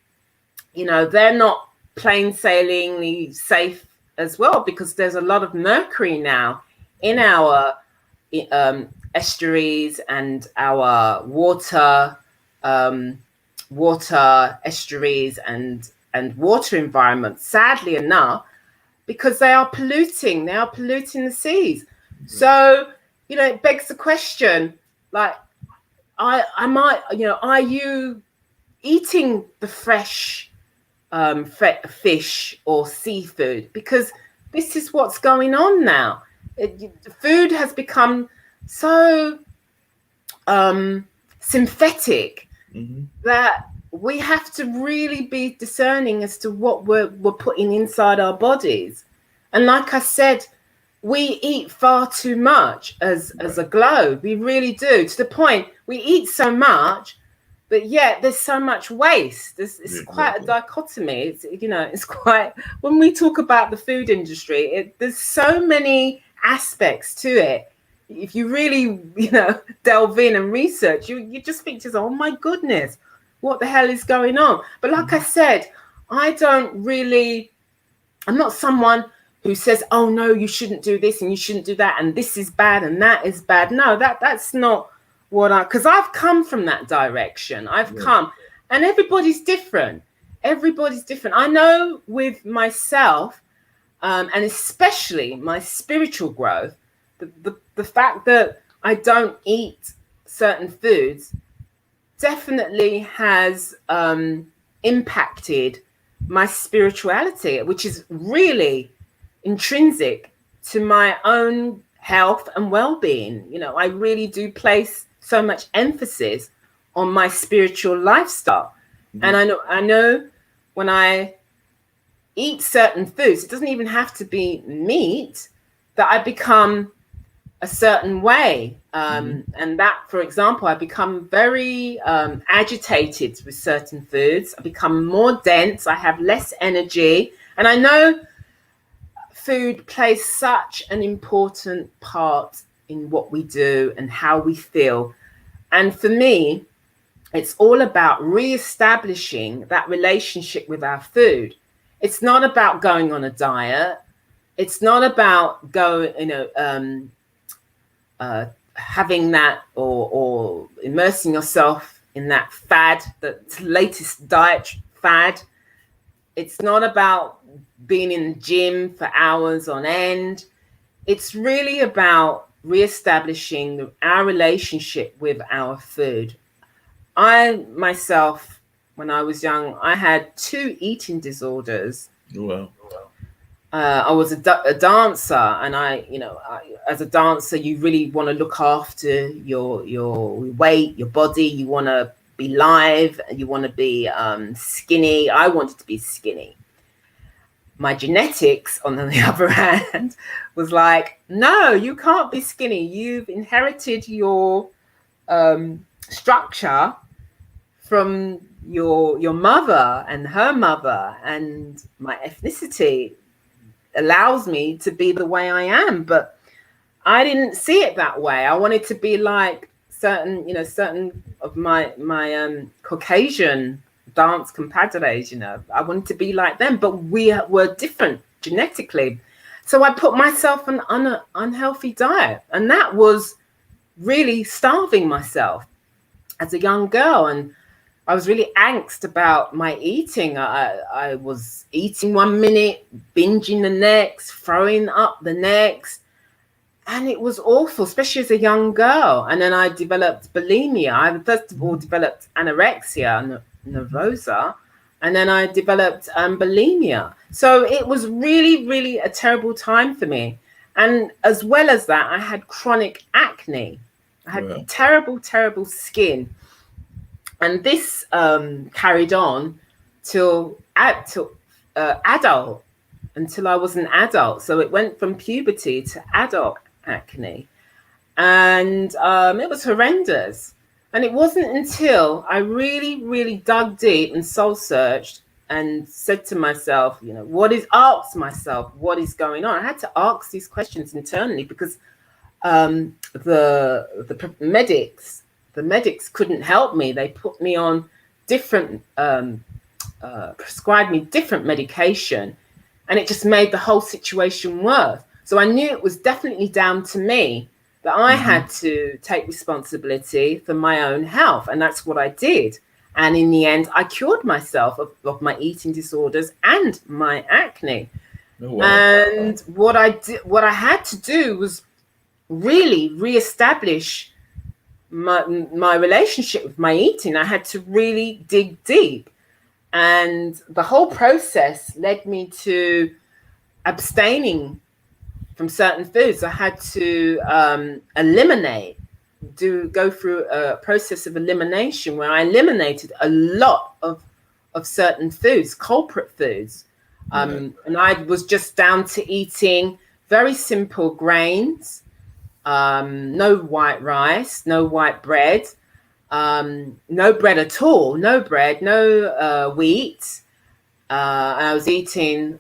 they're not plain sailingly safe as well, because there's a lot of mercury now in our estuaries and our um, water estuaries and water environment. Sadly enough, because they are polluting the seas. Right. So it begs the question, like, I might, are you eating the fresh fish or seafood? Because this is what's going on now. Food has become so synthetic Mm-hmm. that we have to really be discerning as to what we're putting inside our bodies. And like I said, we eat far too much as Right. a globe. We really do, to the point we eat so much, but yet there's so much waste. It's quite a Exactly. dichotomy. It's quite, when we talk about the food industry, there's so many aspects to it. If you really delve in and research, you just think to yourself, oh my goodness, what the hell is going on? But like I Mm-hmm. said, I'm not someone who says, oh no, you shouldn't do this and you shouldn't do that and this is bad and that is bad. No, that's not because I've come from that direction. I've Right. come, and everybody's different. Everybody's different. I know with myself, and especially my spiritual growth, the fact that I don't eat certain foods definitely has impacted my spirituality, which is really intrinsic to my own health and well-being. I really do place so much emphasis on my spiritual lifestyle. And Mm-hmm. I know when I eat certain foods, it doesn't even have to be meat, that I become a certain way. Mm-hmm. And that, for example, I become very agitated with certain foods. I become more dense. I have less energy. And I know food plays such an important part in what we do and how we feel. And for me, It's all about reestablishing that relationship with our food. It's not about going on a diet. It's not about having that or immersing yourself in that fad, the latest diet fad. It's not about being in the gym for hours on end. It's really about reestablishing our relationship with our food. I myself, when I was young, I had 2 eating disorders. Wow. I was a dancer, and as a dancer, you really want to look after your weight, your body. You want to be live. You want to be skinny. I wanted to be skinny. My genetics, on the other hand, was like, no, you can't be skinny. You've inherited your structure from your mother and her mother, and my ethnicity allows me to be the way I am. But I didn't see it that way. I wanted to be like certain of my Caucasian dance compadres. I wanted to be like them, but we were different genetically. So I put myself on an unhealthy diet, and that was really starving myself as a young girl. And I was really angst about my eating. I was eating one minute, binging the next, throwing up the next. And it was awful, especially as a young girl. And then I developed bulimia. I first of all developed anorexia nervosa, and then I developed bulimia. So it was really, really a terrible time for me. And as well as that, I had chronic acne. I had terrible, terrible skin. And this carried on till adult, until I was an adult. So it went from puberty to adult acne. And it was horrendous. And it wasn't until I really, really dug deep and soul searched and said to myself, asked myself, what is going on? I had to ask these questions internally, because the medics couldn't help me. They put me on different, prescribed me different medication, and it just made the whole situation worse. So I knew it was definitely down to me, that I had to take responsibility for my own health. And that's what I did. And in the end, I cured myself of my eating disorders and my acne. Oh, wow. And what I had to do was really reestablish my relationship with my eating. I had to really dig deep. And the whole process led me to abstaining from certain foods. I had to go through a process of elimination, where I eliminated a lot of certain foods, culprit foods. And I was just down to eating very simple grains, no white rice, no white bread, no bread at all, no bread, no wheat. And I was eating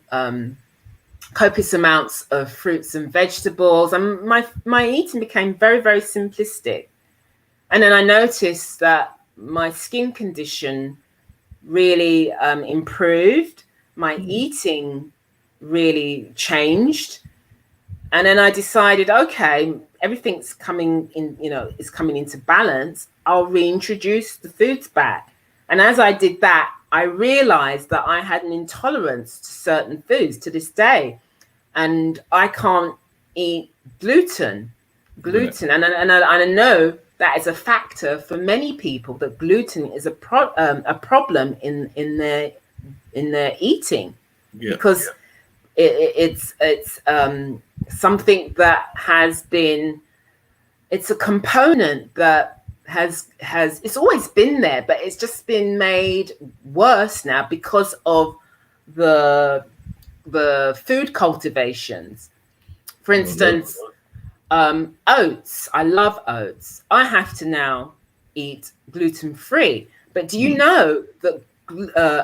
copious amounts of fruits and vegetables, and my eating became very, very simplistic. And then I noticed that my skin condition really improved. My eating really changed. And then I decided, okay, everything's coming in, is coming into balance. I'll reintroduce the foods back. And as I did that, I realized that I had an intolerance to certain foods to this day. And I can't eat gluten. And I know that is a factor for many people, that gluten is a problem in their eating, because it's something that has been, it's a component that has it's always been there, but it's just been made worse now because of the food cultivations. For instance, oats. I love oats. I have to now eat gluten-free. But do you know that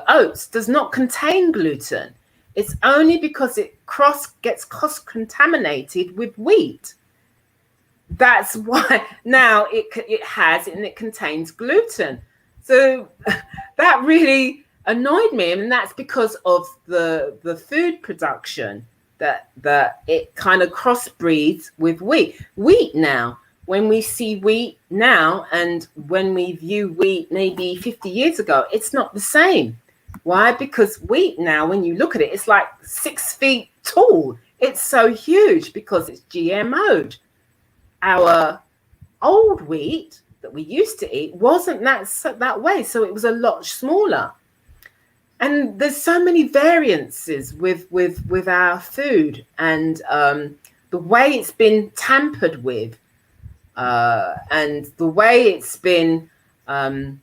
oats does not contain gluten? It's only because it gets cross-contaminated with wheat. That's why now it contains gluten. So that really annoyed me, and that's because of the food production that it kind of crossbreeds with wheat now. When we see wheat now and when we view wheat maybe 50 years ago, it's not the same. Why? Because wheat now, when you look at it, it's like 6 feet tall. It's so huge because it's GMO'd. Our old wheat that we used to eat wasn't that way, so it was a lot smaller. And there's so many variances with our food, and the way it's been tampered with, and the way it's been the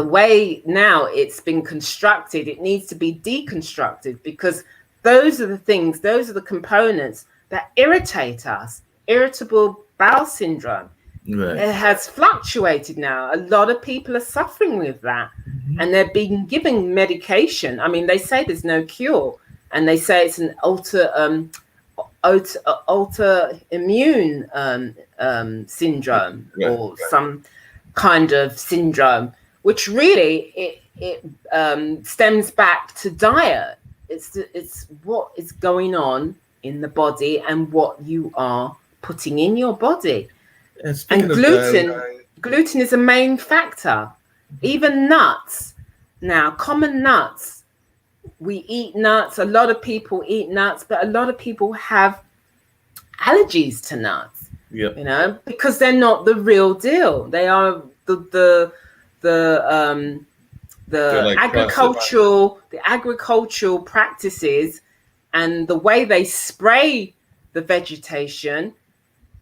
way now it's been constructed. It needs to be deconstructed, because those are the components that irritate us. Irritable bowel syndrome. Right. It has fluctuated now. A lot of people are suffering with that, and they're being given medication. I mean, they say there's no cure, and they say it's an autoimmune syndrome, Right. or some kind of syndrome, which really it stems back to diet. It's what is going on in the body and what you are putting in your body. And gluten is a main factor. Even nuts. Now, common nuts. We eat nuts. A lot of people eat nuts, but a lot of people have allergies to nuts. Yep. You know, because they're not the real deal. They are the like agricultural practices, and the way they spray the vegetation.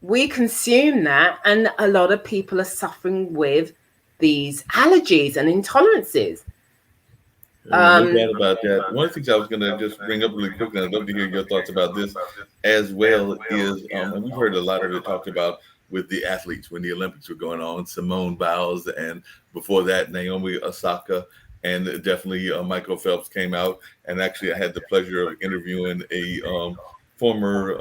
We consume that, and a lot of people are suffering with these allergies and intolerances. No doubt about that. One of the things I was going to just bring up really quickly, and I'd love to hear your thoughts about this as well, is, and we've heard a lot of it talked about with the athletes when the Olympics were going on, Simone Biles, and before that, Naomi Osaka, and definitely Michael Phelps came out. And actually, I had the pleasure of interviewing a former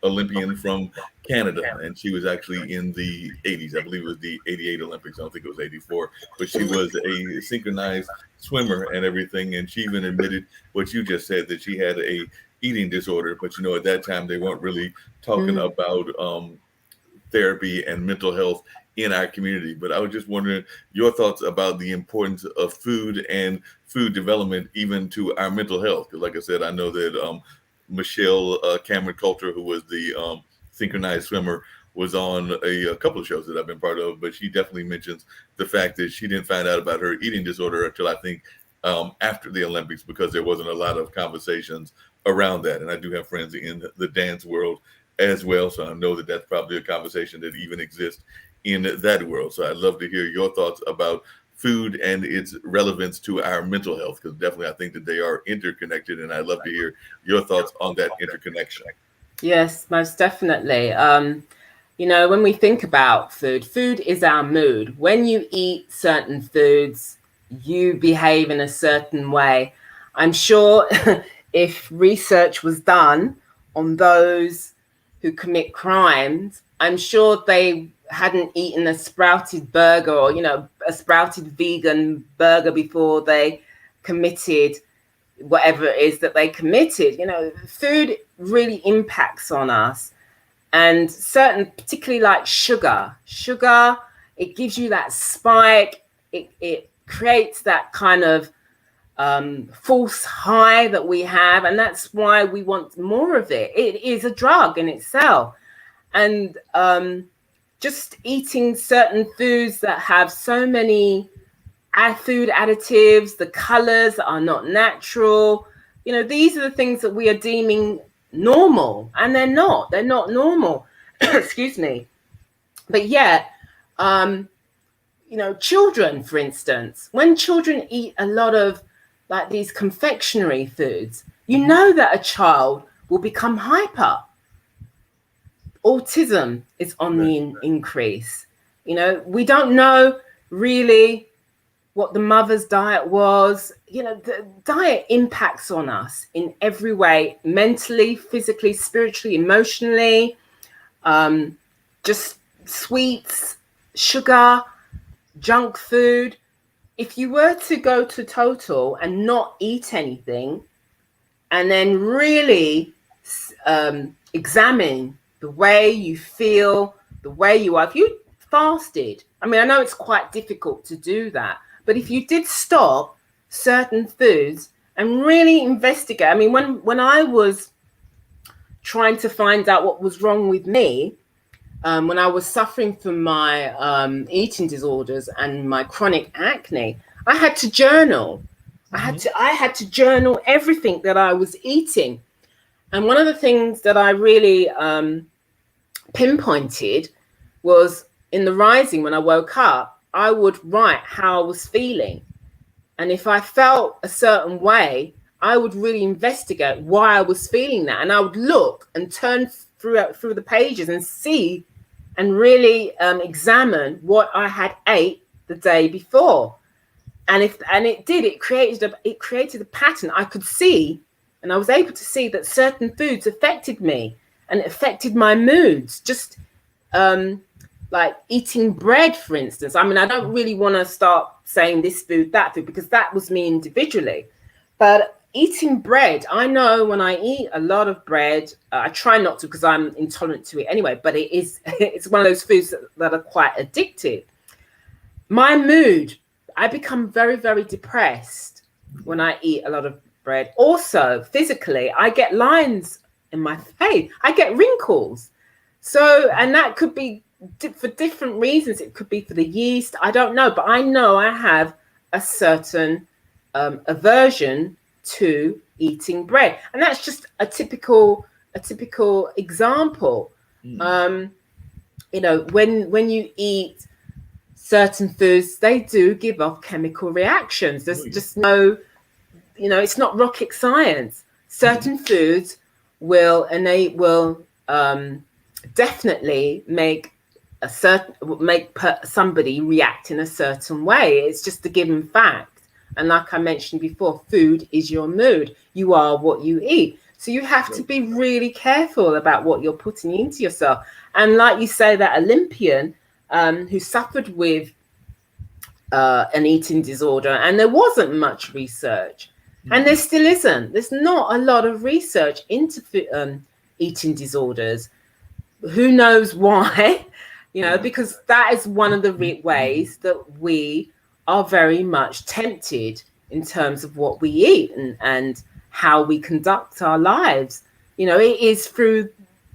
Olympian from Canada, and she was actually in the 80s. I believe it was the 88 Olympics. I don't think it was 84, but she was a synchronized swimmer and everything. And she even admitted what you just said, that she had a eating disorder. But you know, at that time, they weren't really talking about therapy and mental health in our community. But I was just wondering your thoughts about the importance of food and food development, even to our mental health. Because like I said, I know that Michelle Cameron Coulter, who was the synchronized swimmer, was on a couple of shows that I've been part of, but she definitely mentions the fact that she didn't find out about her eating disorder until I think after the Olympics, because there wasn't a lot of conversations around that. And I do have friends in the dance world as well, so I know that that's probably a conversation that even exists in that world. So I'd love to hear your thoughts about food and its relevance to our mental health, because definitely I think that they are interconnected, and I'd love to hear your thoughts on that interconnection. Yes, most definitely. You know, when we think about food is our mood. When you eat certain foods, you behave in a certain way. I'm sure if research was done on those who commit crimes, I'm sure they hadn't eaten a sprouted burger, or, you know, a sprouted vegan burger before they committed whatever it is that they committed. You know, food really impacts on us. And certain, particularly like sugar, it gives you that spike. It creates that kind of false high that we have. And that's why we want more of it. It is a drug in itself. And just eating certain foods that have so many food additives, the colors are not natural. You know, these are the things that we are deeming normal, and they're not normal. Excuse me. But yet, you know, children, for instance, when children eat a lot of like these confectionery foods, you know that a child will become hyper. Autism is on the increase. You know, we don't know really what the mother's diet was. You know, the diet impacts on us in every way, mentally, physically, spiritually, emotionally. Just sweets, sugar, junk food. if you were to go to total and not eat anything, and then really examine the way you feel, the way you are. If you fasted, I mean, I know it's quite difficult to do that, but if you did stop certain foods and really investigate, I mean, when I was trying to find out what was wrong with me, when I was suffering from my eating disorders and my chronic acne, I had to journal. I had to journal everything that I was eating. And one of the things that I really pinpointed was in the rising, when I woke up, I would write how I was feeling. And if I felt a certain way, I would really investigate why I was feeling that. And I would look and turn through the pages and see and really examine what I had ate the day before. And it created a pattern. I could see, and I was able to see that certain foods affected me and it affected my moods. Just like eating bread, for instance. I mean, I don't really want to start saying this food, that food, because that was me individually. But eating bread, I know when I eat a lot of bread, I try not to because I'm intolerant to it anyway, but it's one of those foods that are quite addictive. My mood, I become very, very depressed when I eat a lot of bread. Also, physically, I get lines in my face. I get wrinkles. So, and that could be for different reasons. It could be for the yeast. I don't know, but I know I have a certain aversion to eating bread, and that's just a typical example. You know, when you eat certain foods, they do give off chemical reactions. There's just no, you know, it's not rocket science. Certain foods will definitely make somebody react in a certain way. It's just a given fact. And like I mentioned before, food is your mood. You are what you eat. So you have to be really careful about what you're putting into yourself. And like you say, that Olympian who suffered with an eating disorder, and there wasn't much research, and there still isn't. There's not a lot of research into eating disorders. Who knows why? You know, because that is one of the ways that we are very much tempted in terms of what we eat and how we conduct our lives. You know, it is through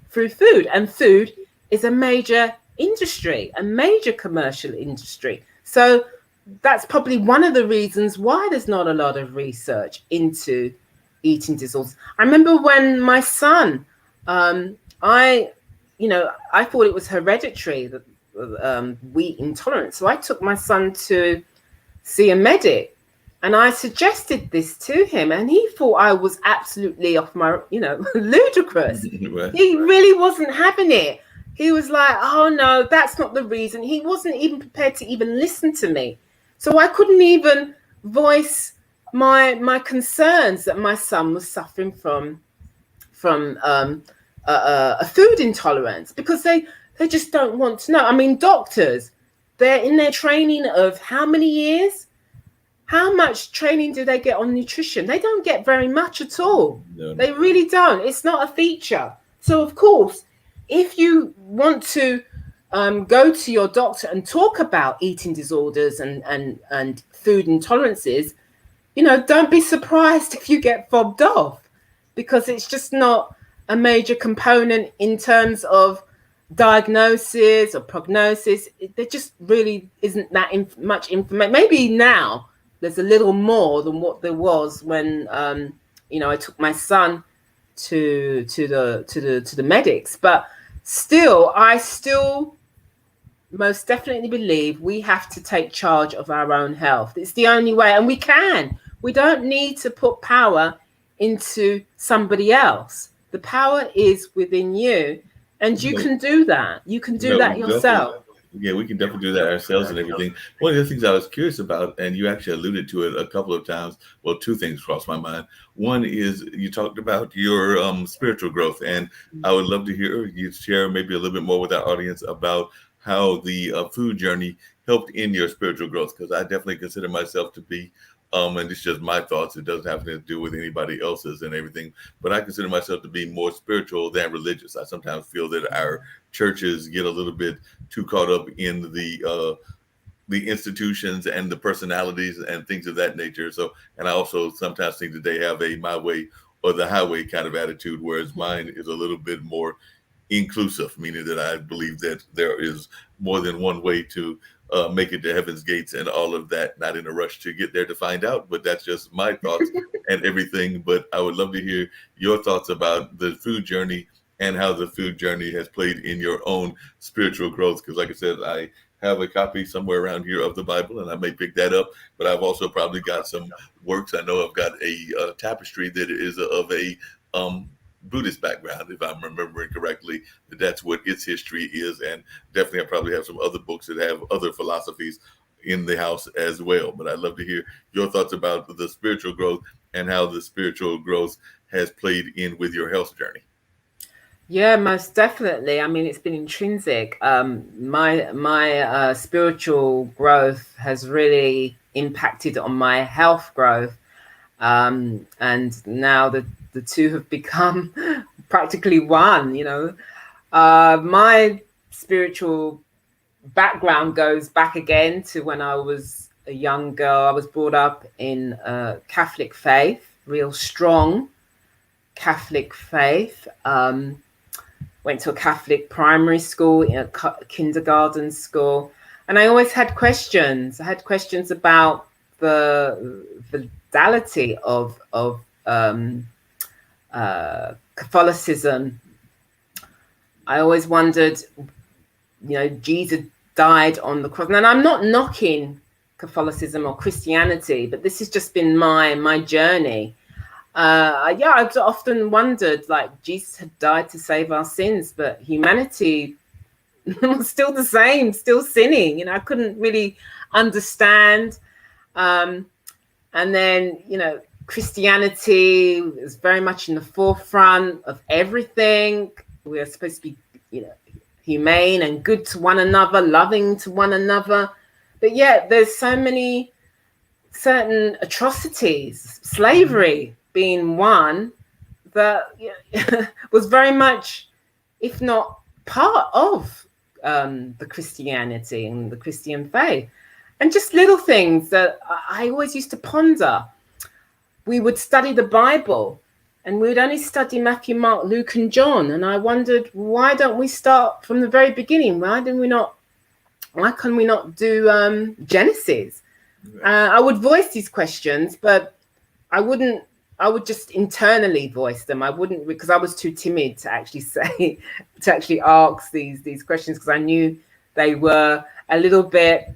food, and food is a major industry, a major commercial industry. So that's probably one of the reasons why there's not a lot of research into eating disorders. I remember when my son, I thought it was hereditary, that wheat intolerance. So I took my son to see a medic, and I suggested this to him, and he thought I was absolutely off my, ludicrous. Right. He really wasn't having it. He was like, oh no, that's not the reason. He wasn't even prepared to even listen to me. So I couldn't even voice my concerns that my son was suffering from a food intolerance, because they just don't want to know. I mean, doctors, they're in their training of how many years? How much training do they get on nutrition? They don't get very much at all. No. They really don't. It's not a feature. So, of course, if you want to go to your doctor and talk about eating disorders and food intolerances, don't be surprised if you get fobbed off, because it's just not a major component in terms of diagnosis or prognosis. There just really isn't that much information. Maybe now there's a little more than what there was when I took my son to the medics. But still, I still most definitely believe we have to take charge of our own health. It's the only way, and we can. We don't need to put power into somebody else. The power is within you, and you can do that. You can do that yourself. Yeah, we can definitely do that ourselves and everything. One of the things I was curious about, and you actually alluded to it a couple of times. Well, two things crossed my mind. One is you talked about your spiritual growth, and I would love to hear you share maybe a little bit more with our audience about how the food journey helped in your spiritual growth, because I definitely consider myself to be, and it's just my thoughts. It doesn't have to do with anybody else's and everything, but I consider myself to be more spiritual than religious. I sometimes feel that our churches get a little bit too caught up in the institutions and the personalities and things of that nature. So, and I also sometimes think that they have a my way or the highway kind of attitude, whereas mine is a little bit more inclusive, meaning that I believe that there is more than one way to make it to heaven's gates and all of that. Not in a rush to get there to find out, but that's just my thoughts and everything. But I would love to hear your thoughts about the food journey and how the food journey has played in your own spiritual growth. Because, like I said, I have a copy somewhere around here of the Bible, and I may pick that up. But I've also probably got some works. I know I've got a tapestry that is of a Buddhist background, if I'm remembering correctly. That's what its history is, and definitely I probably have some other books that have other philosophies in the house as well. But I'd love to hear your thoughts about the spiritual growth and how the spiritual growth has played in with your health journey. Yeah, most definitely. I mean, it's been intrinsic. My spiritual growth has really impacted on my health growth, and now the two have become practically one. My spiritual background goes back again to when I was a young girl. I was brought up in Catholic faith, real strong Catholic faith. Went to a Catholic primary school, a kindergarten school, and I always had questions. I had questions about the validity of Catholicism. I always wondered, Jesus died on the cross. And I'm not knocking Catholicism or Christianity, but this has just been my journey. I've often wondered, like, Jesus had died to save our sins, but humanity was still the same, still sinning. I couldn't really understand. And then, Christianity is very much in the forefront of everything. We are supposed to be, humane and good to one another, loving to one another. But yet there's so many certain atrocities, slavery being one, that was very much, if not part of the Christianity and the Christian faith. And just little things that I always used to ponder. We would study the Bible and we would only study Matthew, Mark, Luke, and John. And I wondered, why don't we start from the very beginning? Why can we not do Genesis? I would voice these questions, but I would just internally voice them. I wouldn't, because I was too timid to actually ask these questions, because I knew they were a little bit,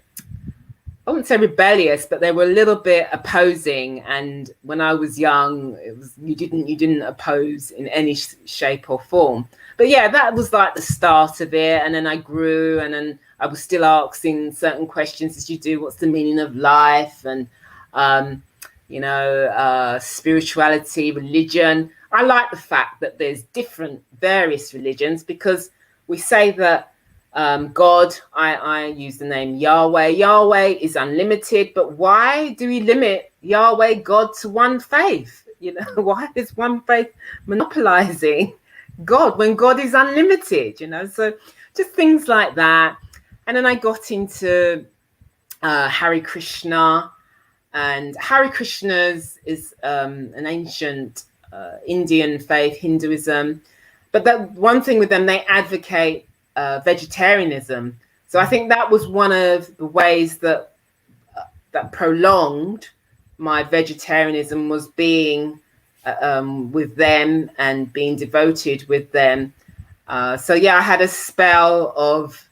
I wouldn't say rebellious, but they were a little bit opposing. And when I was young, it was you didn't oppose in any shape or form. But yeah, that was like the start of it. And then I grew, and then I was still asking certain questions as you do. What's the meaning of life? And spirituality, religion. I like the fact that there's various religions, because we say that God, I use the name Yahweh. Yahweh is unlimited, but why do we limit Yahweh, God, to one faith? Why is one faith monopolizing God when God is unlimited? So just things like that. And then I got into Hare Krishna. And Hare Krishnas is an ancient Indian faith, Hinduism. But that one thing with them, they advocate vegetarianism. So I think that was one of the ways that prolonged my vegetarianism, was being with them and being devoted with them. I had a spell of,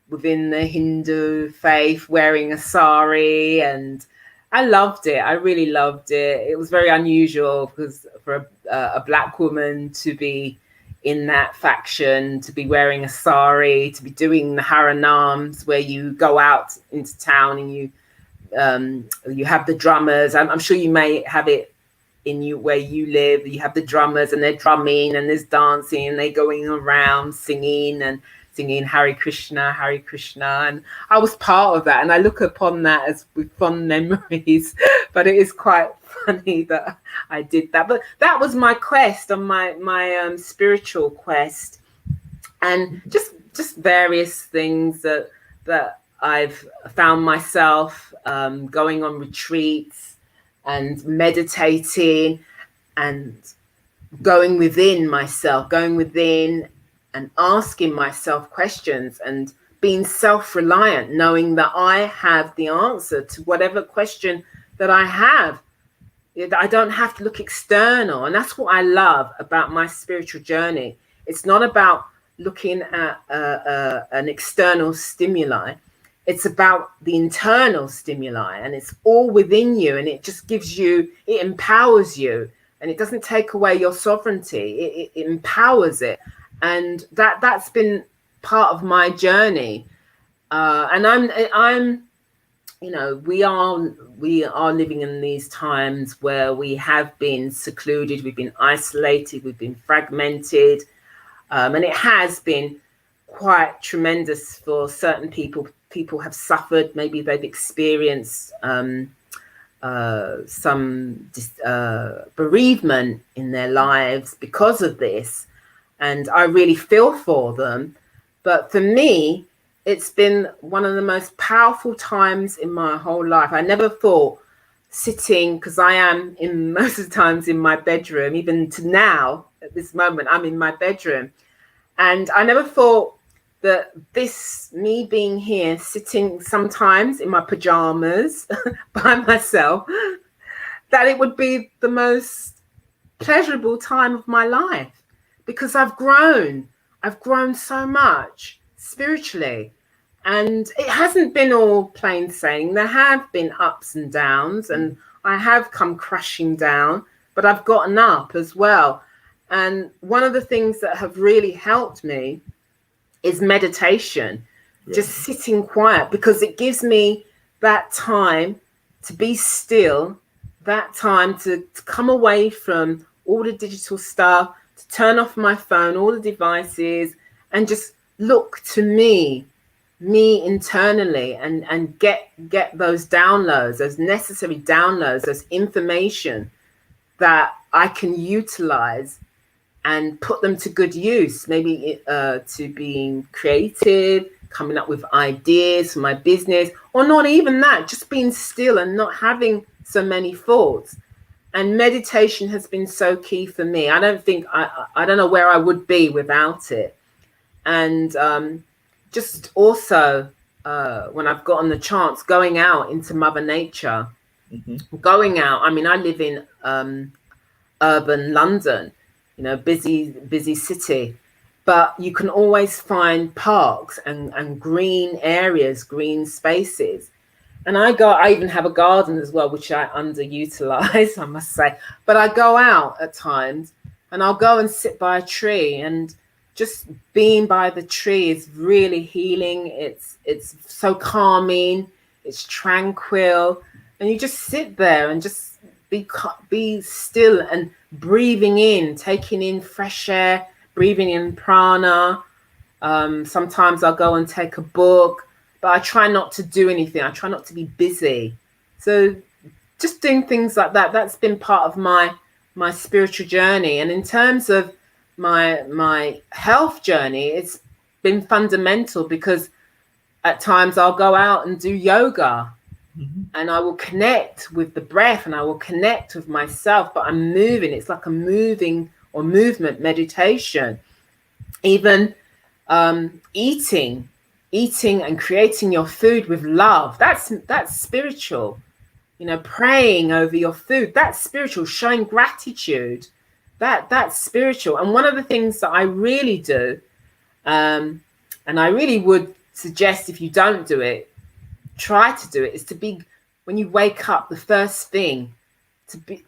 within the Hindu faith, wearing a sari, and I loved it. I really loved it. It was very unusual, because for a Black woman to be in that faction, to be wearing a sari, to be doing the haranams, where you go out into town and you have the drummers. I'm sure you may have it where you live. You have the drummers and they're drumming and there's dancing and they're going around singing, and singing Hare Krishna, and I was part of that, and I look upon that as with fond memories. But it is quite funny that I did that. But that was my quest, on my spiritual quest, and just various things that I've found myself going on retreats and meditating and going within myself, going within and asking myself questions and being self-reliant, knowing that I have the answer to whatever question that I have. I don't have to look external. And that's what I love about my spiritual journey. It's not about looking at an external stimuli. It's about the internal stimuli, and it's all within you, and it just gives you, it empowers you, and it doesn't take away your sovereignty. It empowers it. And that's been part of my journey. And I'm, you know, we are living in these times where we have been secluded, we've been isolated, we've been fragmented, and it has been quite tremendous for certain people. People have suffered, maybe they've experienced some bereavement in their lives because of this, and I really feel for them. But for me, it's been one of the most powerful times in my whole life. I never thought sitting, because I am in most of the times in my bedroom, even to now, at this moment, I'm in my bedroom. And I never thought that me being here, sitting sometimes in my pajamas by myself, that it would be the most pleasurable time of my life, because I've grown so much spiritually. And it hasn't been all plain sailing. There have been ups and downs, and I have come crashing down, but I've gotten up as well. And one of the things that have really helped me is meditation, just sitting quiet, because it gives me that time to be still, that time to come away from all the digital stuff, to turn off my phone, all the devices, and just look to me internally, and get those downloads, those necessary downloads, those information that I can utilize and put them to good use, maybe to being creative, coming up with ideas for my business, or not even that, just being still and not having so many thoughts. And meditation has been so key for me. I don't know where I would be without it. And just also when I've gotten the chance, going out into Mother Nature, going out. I mean, I live in urban London, you know, busy city, but you can always find parks and green areas, green spaces. And I even have a garden as well, which I underutilize, I must say. But I go out at times and I'll go and sit by a tree, and just being by the tree is really healing. It's so calming, it's tranquil, and you just sit there and just be still and breathing in, taking in fresh air, breathing in prana. Sometimes I'll go and take a book, but I try not to do anything. I try not to be busy. So just doing things like that, that's been part of my spiritual journey. And in terms of my health journey, it's been fundamental, because at times I'll go out and do yoga, and I will connect with the breath, and I will connect with myself, but I'm moving. It's like a moving or movement meditation. Even eating and creating your food with love, that's spiritual. You know, praying over your food, that's spiritual. Showing gratitude, that's spiritual. And one of the things that I really do, and I really would suggest, if you don't do it, try to do it, is to be, when you wake up, the first thing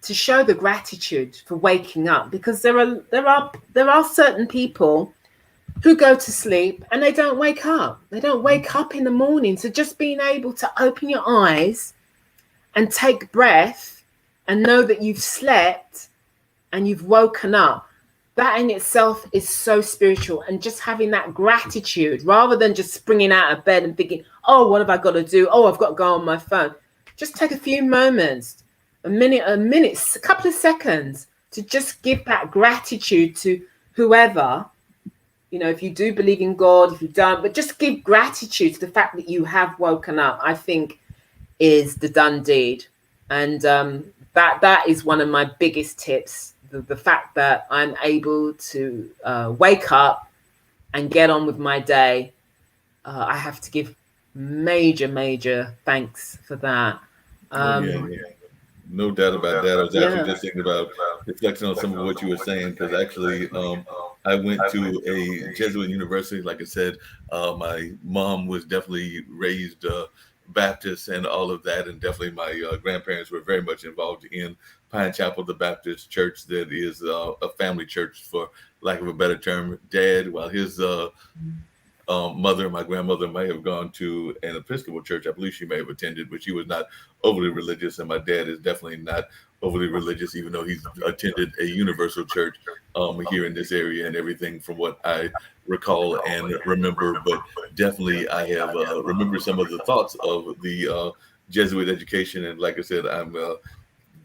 to show the gratitude for waking up, because there are certain people who go to sleep and they don't wake up. They don't wake up in the morning. So just being able to open your eyes and take breath and know that you've slept and you've woken up, that in itself is so spiritual. And just having that gratitude rather than just springing out of bed and thinking, oh, what have I got to do? Oh, I've got to go on my phone. Just take a few moments, a minute, a couple of seconds to just give that gratitude to whoever, you know, if you do believe in God, if you don't, but just give gratitude to the fact that you have woken up, I think is the done deed. And that is one of my biggest tips. The fact that I'm able to wake up and get on with my day, I have to give major thanks for that. Oh yeah, yeah. No doubt about that. I was actually Yeah. just thinking about reflecting on some of what you were saying because actually, I went to a Jesuit university. Like I said, my mom was definitely raised Baptist and all of that, and definitely my grandparents were very much involved in Pine Chapel, the Baptist church that is a family church, for lack of a better term. Dad, while his mother, my grandmother, may have gone to an Episcopal church. I believe she may have attended, but she was not overly religious. And my dad is definitely not overly religious, even though he's attended a universal church here in this area and everything from what I recall and remember. But definitely, I have remembered some of the thoughts of the Jesuit education. And like I said, I'm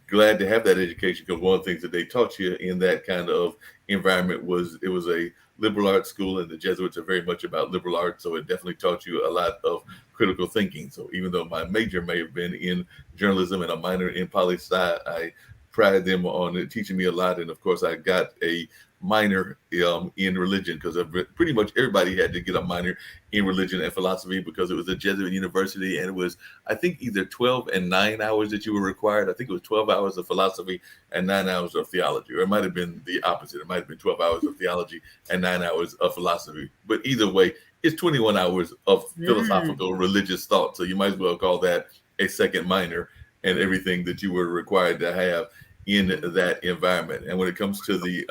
glad to have that education because one of the things that they taught you in that kind of environment was it was a liberal arts school, and the Jesuits are very much about liberal arts, so it definitely taught you a lot of critical thinking. So even though my major may have been in journalism and a minor in poli sci, I prided them on teaching me a lot. And of course, I got a minor in religion because pretty much everybody had to get a minor in religion and philosophy because it was a Jesuit university, and it was, I think, either 12 and 9 hours that you were required. I think it was 12 hours of philosophy and 9 hours of theology, or it might have been the opposite. It might have been 12 hours of theology and 9 hours of philosophy. But either way, it's 21 hours of philosophical religious thought. So you might as well call that a second minor and everything that you were required to have in that environment. And when it comes to the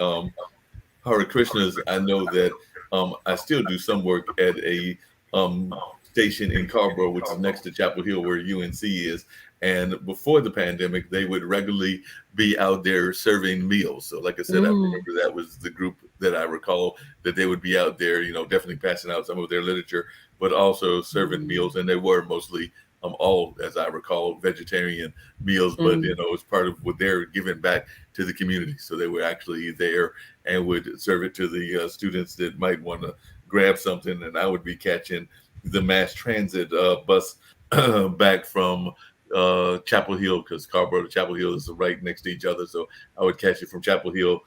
Hare Krishnas, I know that I still do some work at a station in Carborough, which is next to Chapel Hill, where UNC is. And before the pandemic, they would regularly be out there serving meals. So, like I said, I remember that was the group that I recall that they would be out there, you know, definitely passing out some of their literature, but also serving meals. And they were mostly all, as I recall, vegetarian meals, but you know, it's part of what they're giving back to the community. So they were actually there and would serve it to the students that might want to grab something. And I would be catching the mass transit bus back from Chapel Hill, because Carborough to Chapel Hill is right next to each other. So I would catch it from Chapel Hill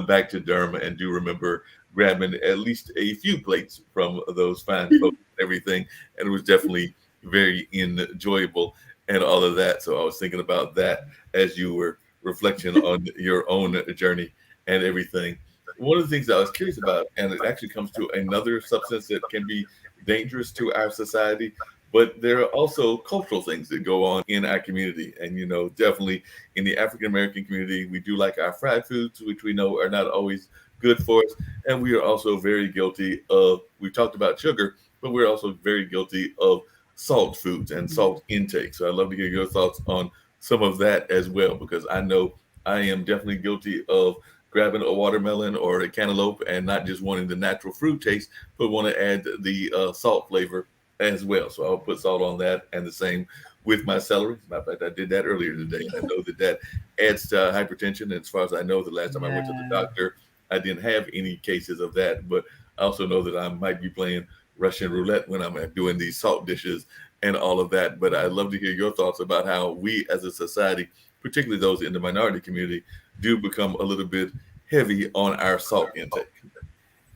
back to Durham, and do remember grabbing at least a few plates from those fine folks and everything. And it was definitely very enjoyable and all of that. So I was thinking about that as you were reflecting on your own journey and everything. One of the things that I was curious about, and it actually comes to another substance that can be dangerous to our society, but there are also cultural things that go on in our community. And, you know, definitely in the African American community, we do like our fried foods, which we know are not always good for us. And we are also very guilty of, we talked about sugar, but we're also very guilty of salt foods and salt intake. So I'd love to hear your thoughts on some of that as well, because I know I am definitely guilty of grabbing a watermelon or a cantaloupe and not just wanting the natural fruit taste, but want to add the salt flavor as well. So I'll put salt on that, and the same with my celery. As a matter of fact, I did that earlier today. I know that that adds to hypertension. And as far as I know, the last time I went to the doctor, I didn't have any cases of that. But I also know that I might be playing Russian roulette when I'm doing these salt dishes and all of that. But I'd love to hear your thoughts about how we as a society, particularly those in the minority community, do become a little bit heavy on our salt intake.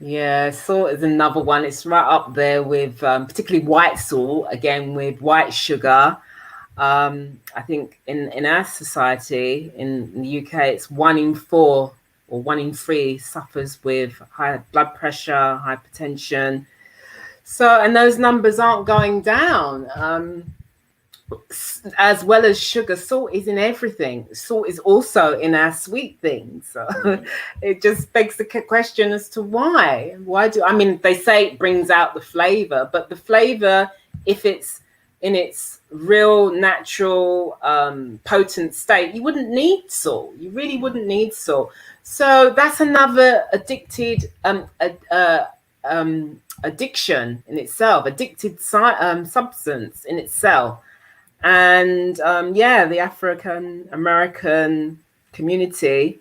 Yeah, salt is another one. It's right up there with particularly white salt, again with white sugar. I think in our society, in the UK, it's 1 in 4 or 1 in 3 suffers with high blood pressure, hypertension. So, and those numbers aren't going down. As well as sugar, salt is in everything. Salt is also in our sweet things. So it just begs the question as to why. Why do, I mean, they say it brings out the flavor, but the flavor, if it's in its real natural potent state, you wouldn't need salt. You really wouldn't need salt. So that's another addiction in itself, substance in itself. And yeah, the African American community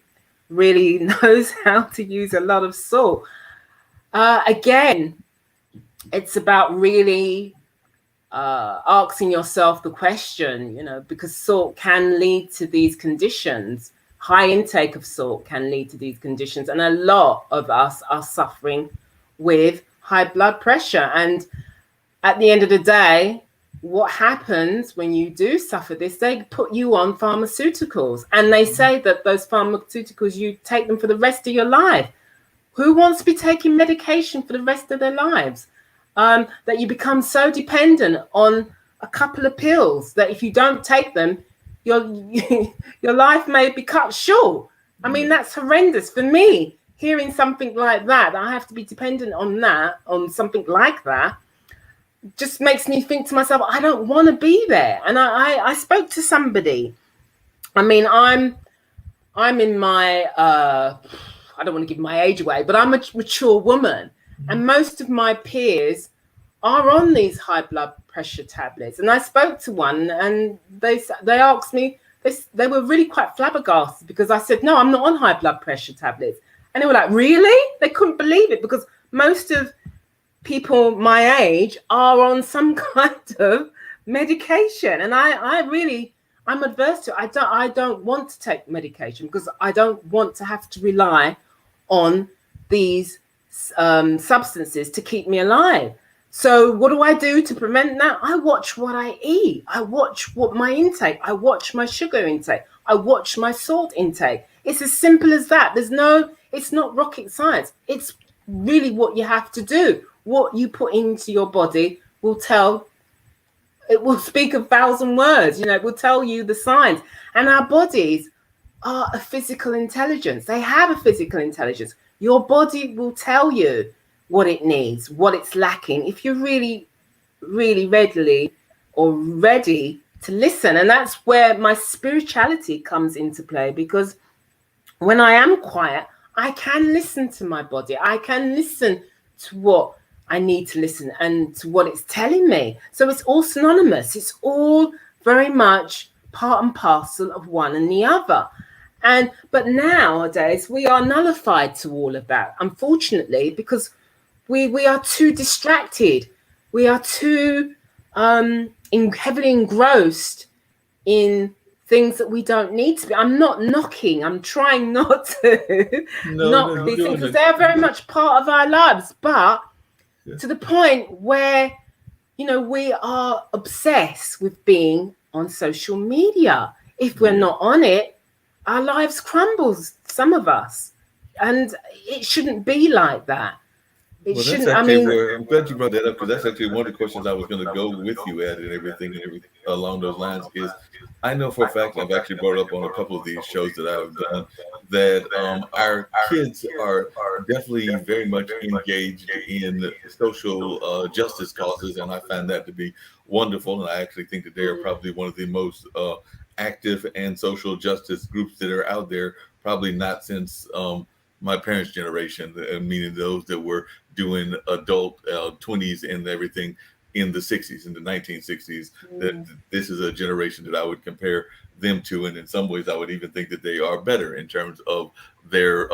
really knows how to use a lot of salt. Again, it's about really asking yourself the question, because salt can lead to these conditions. High intake of salt can lead to these conditions, and a lot of us are suffering with high blood pressure. And at the end of the day, what happens when you do suffer this? They put you on pharmaceuticals, and they say that those pharmaceuticals, you take them for the rest of your life. Who wants to be taking medication for the rest of their lives? That you become so dependent on a couple of pills that if you don't take them, your your life may be cut short. I mean, that's horrendous for me. Hearing something like that I have to be dependent on something like that, just makes me think to myself, I don't want to be there. And I spoke to somebody. I mean, I'm in my I don't want to give my age away, but I'm a mature woman, and most of my peers are on these high blood pressure tablets. And I spoke to one, and they asked me, they were really quite flabbergasted because I said, no, I'm not on high blood pressure tablets. And they were like, really? They couldn't believe it, because most of people my age are on some kind of medication. And I'm adverse to it. I don't want to take medication because I don't want to have to rely on these substances to keep me alive. So what do I do to prevent that? I watch what I eat. I watch what my intake. I watch my sugar intake. I watch my salt intake. It's as simple as that. It's not rocket science. It's really what you have to do. What you put into your body it will speak 1,000 words. It will tell you the signs. And our bodies are a physical intelligence. They have a physical intelligence. Your body will tell you what it needs, what it's lacking, if you're really, really ready to listen. And that's where my spirituality comes into play, because when I am quiet, I can listen to my body. I can listen to what I need to listen and to what it's telling me. So it's all synonymous. It's all very much part and parcel of one and the other. But nowadays we are nullified to all of that, unfortunately, because we are too distracted. We are too heavily engrossed in things that we don't need to be. I'm not knocking. I'm trying not to knock these things, because they're very much part of our lives. But to the point where, we are obsessed with being on social media. If we're not on it, our lives crumbles, some of us. And it shouldn't be like that. It shouldn't. I'm glad you brought that up, because that's actually one of the questions I was going to go with you at, and everything along those lines is, I know for a fact, I've actually brought up on a couple of these shows that I've done, that our kids are definitely very much engaged in social justice causes, and I find that to be wonderful. And I actually think that they are probably one of the most active and social justice groups that are out there, probably not since my parents' generation, meaning those that were doing adult 20s and everything in the 60s, in the 1960s. That this is a generation that I would compare them to, and in some ways I would even think that they are better in terms of their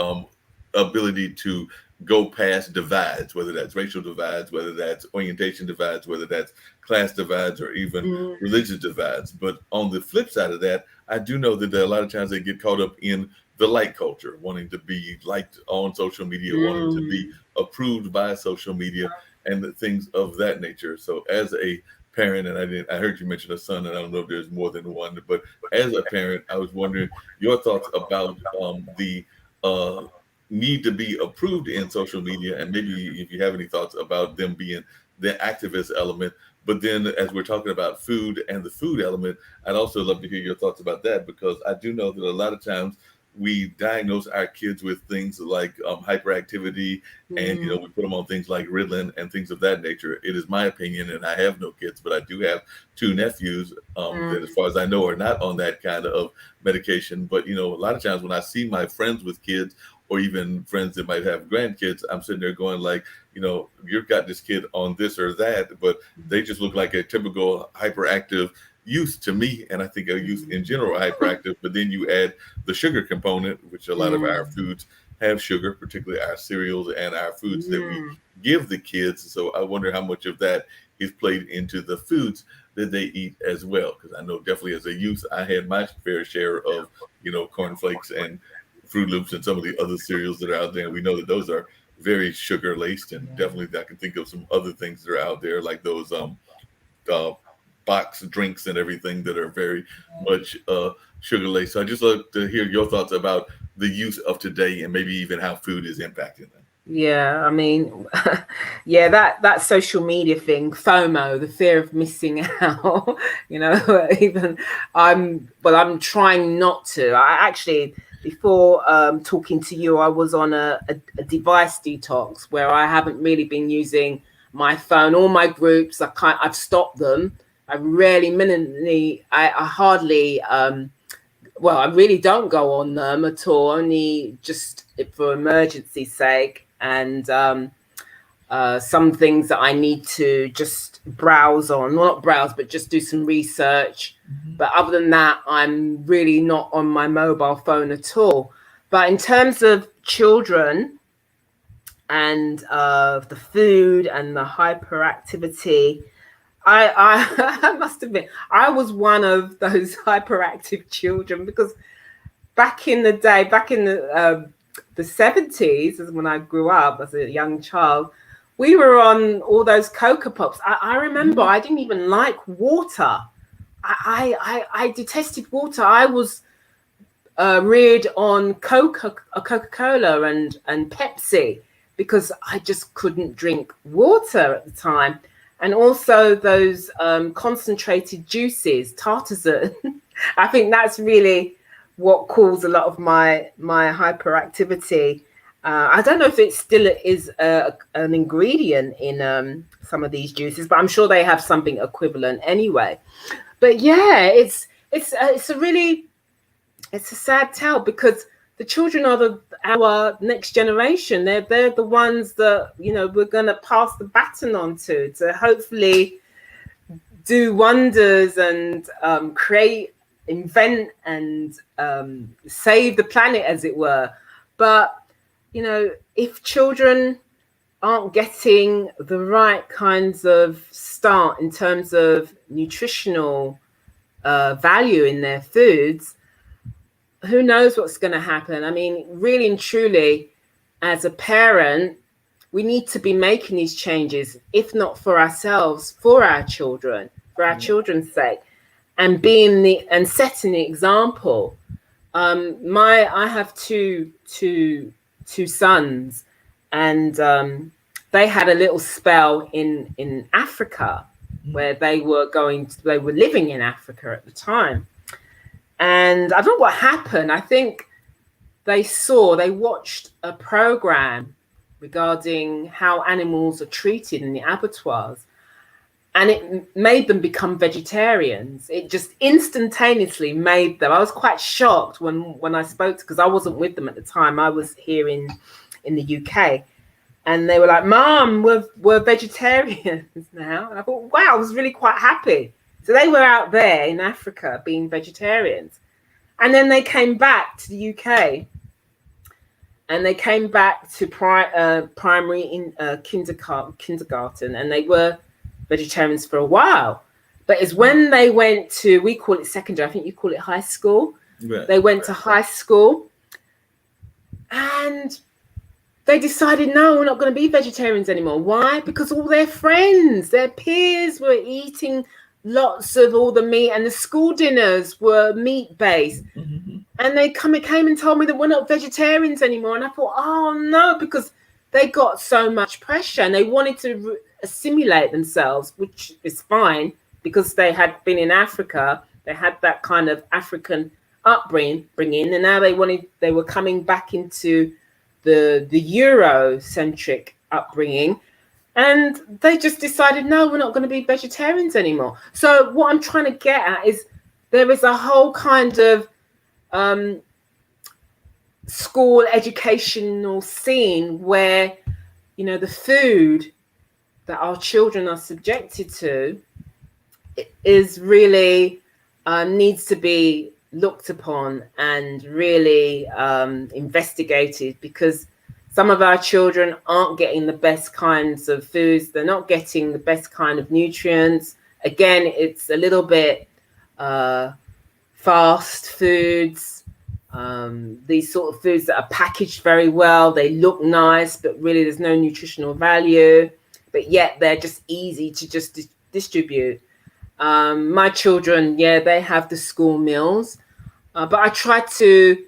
ability to go past divides, whether that's racial divides, whether that's orientation divides, whether that's class divides, or even religious divides. But on the flip side of that, I do know that a lot of times they get caught up in the like culture, wanting to be liked on social media, wanting to be approved by social media, and the things of that nature. So as a parent, and I heard you mention a son, and I don't know if there's more than one, but as a parent, I was wondering your thoughts about the need to be approved in social media, and maybe if you have any thoughts about them being the activist element. But then as we're talking about food and the food element, I'd also love to hear your thoughts about that, because I do know that a lot of times we diagnose our kids with things like hyperactivity, and Mm, we put them on things like Ritalin and things of that nature. It is my opinion, and I have no kids, but I do have two nephews that, as mm, far as I know, are not on that kind of medication. But a lot of times when I see my friends with kids, or even friends that might have grandkids, I'm sitting there going like, you've got this kid on this or that, but they just look like a typical hyperactive youth to me. And I think a youth in general are hyperactive, but then you add the sugar component, which a lot of our mm, foods have sugar, particularly our cereals and our foods that we mm. give the kids. So I wonder how much of that is played into the foods that they eat as well. Because I know definitely as a youth, I had my fair share of, cornflakes and Fruit Loops and some of the other cereals that are out there. And we know that those are very sugar laced, and Yeah. definitely I can think of some other things that are out there like those uh, box drinks and everything that are very much sugar laced. So I just love to hear your thoughts about the use of today and maybe even how food is impacting them. Yeah, I mean, yeah, that social media thing, FOMO, the fear of missing out. Even I'm trying not to. I actually, before talking to you, I was on a device detox where I haven't really been using my phone. All my groups, I've stopped them. I rarely, minimally, I hardly well, I really don't go on them at all, only just for emergency sake, and some things that I need to just browse on, well, not browse, but just do some research. But other than that, I'm really not on my mobile phone at all. But in terms of children and the food and the hyperactivity, I must admit, I was one of those hyperactive children because back in the day, back in the 70s, is when I grew up as a young child, we were on all those Cocoa Pops. I remember I didn't even like water. I detested water. I was reared on Coca-Cola and Pepsi because I just couldn't drink water at the time. And also those concentrated juices, tartazan. I think that's really what caused a lot of my hyperactivity. I don't know if it still is an ingredient in some of these juices, but I'm sure they have something equivalent anyway. But yeah, it's a really it's a sad tale because the children are our next generation. They're the ones that we're gonna pass the baton on to hopefully do wonders and create, invent, and save the planet, as it were. But if children aren't getting the right kinds of start in terms of nutritional value in their foods, who knows what's going to happen? I mean, really and truly, as a parent, we need to be making these changes, if not for ourselves, for our children, for our children's sake, and setting the example. I have two sons, and they had a little spell in Africa where they were living in Africa at the time. And I don't know what happened. I think they watched a program regarding how animals are treated in the abattoirs, and it made them become vegetarians. It just instantaneously made them. I was quite shocked when I spoke, because I wasn't with them at the time. I was here in the UK, and they were like, "Mom, we're vegetarians now." And I thought, wow, I was really quite happy. So they were out there in Africa being vegetarians. And then they came back to the UK, and they came back to primary in kindergarten, and they were vegetarians for a while. But it's when they went to, we call it secondary, I think you call it high school. Right. They went to high school, and they decided, no, we're not going to be vegetarians anymore. Why? Because all their friends, their peers were eating lots of all the meat, and the school dinners were meat based. And they came and told me that we're not vegetarians anymore. And I thought, oh no, because they got so much pressure and they wanted to assimilate themselves, which is fine because they had been in Africa. They had that kind of African upbringing, and now they were coming back into the Eurocentric upbringing, and they just decided, no, we're not going to be vegetarians anymore. So what I'm trying to get at is there is a whole kind of school educational scene where, you know, the food that our children are subjected to is really needs to be looked upon and really investigated, because some of our children aren't getting the best kinds of foods. They're not getting the best kind of nutrients. Again, it's a little bit fast foods, these sort of foods that are packaged very well. They look nice, but really there's no nutritional value, but yet they're just easy to just distribute. My children, yeah, they have the school meals, but I try to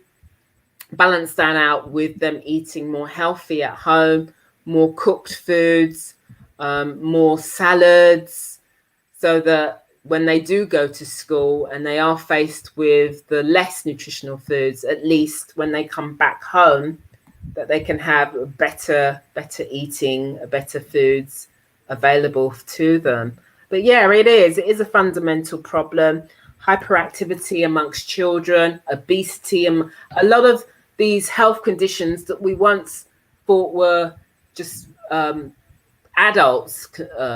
balance that out with them eating more healthy at home, more cooked foods, more salads, so that when they do go to school and they are faced with the less nutritional foods, at least when they come back home, that they can have better eating, better foods available to them. But yeah, it is a fundamental problem. Hyperactivity amongst children, obesity, and a lot of these health conditions that we once thought were just adults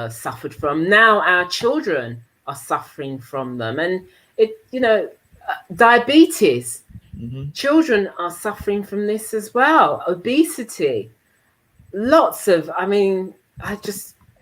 suffered from. Now our children are suffering from them, and diabetes. Mm-hmm. Children are suffering from this as well. Obesity, lots of. I mean,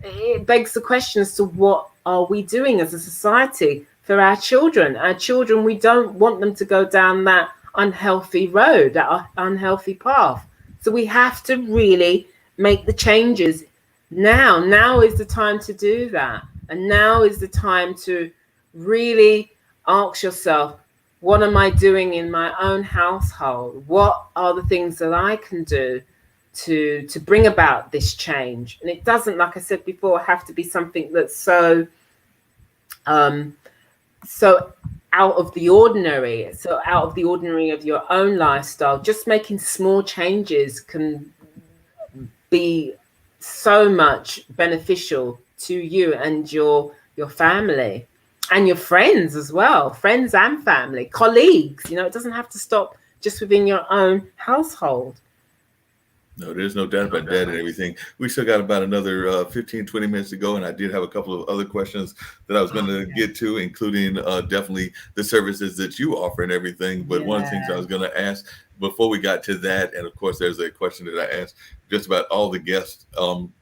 it begs the question as to what are we doing as a society for our children? Our children, we don't want them to go down that unhealthy road, that unhealthy path. So we have to really make the changes now. Now is the time to do that. And now is the time to really ask yourself, what am I doing in my own household? What are the things that I can do to bring about this change? And it doesn't, like I said before, have to be something that's so out of the ordinary, of your own lifestyle. Just making small changes can be so much beneficial to you and your family and your friends as well, friends and family, colleagues. You know, it doesn't have to stop just within your own household. No, there's no doubt about that and everything. We still got about another 15, 20 minutes to go. And I did have a couple of other questions that I was going to get to, including definitely the services that you offer and everything. But one of the things I was going to ask before we got to that, and of course, there's a question that I asked just about all the guests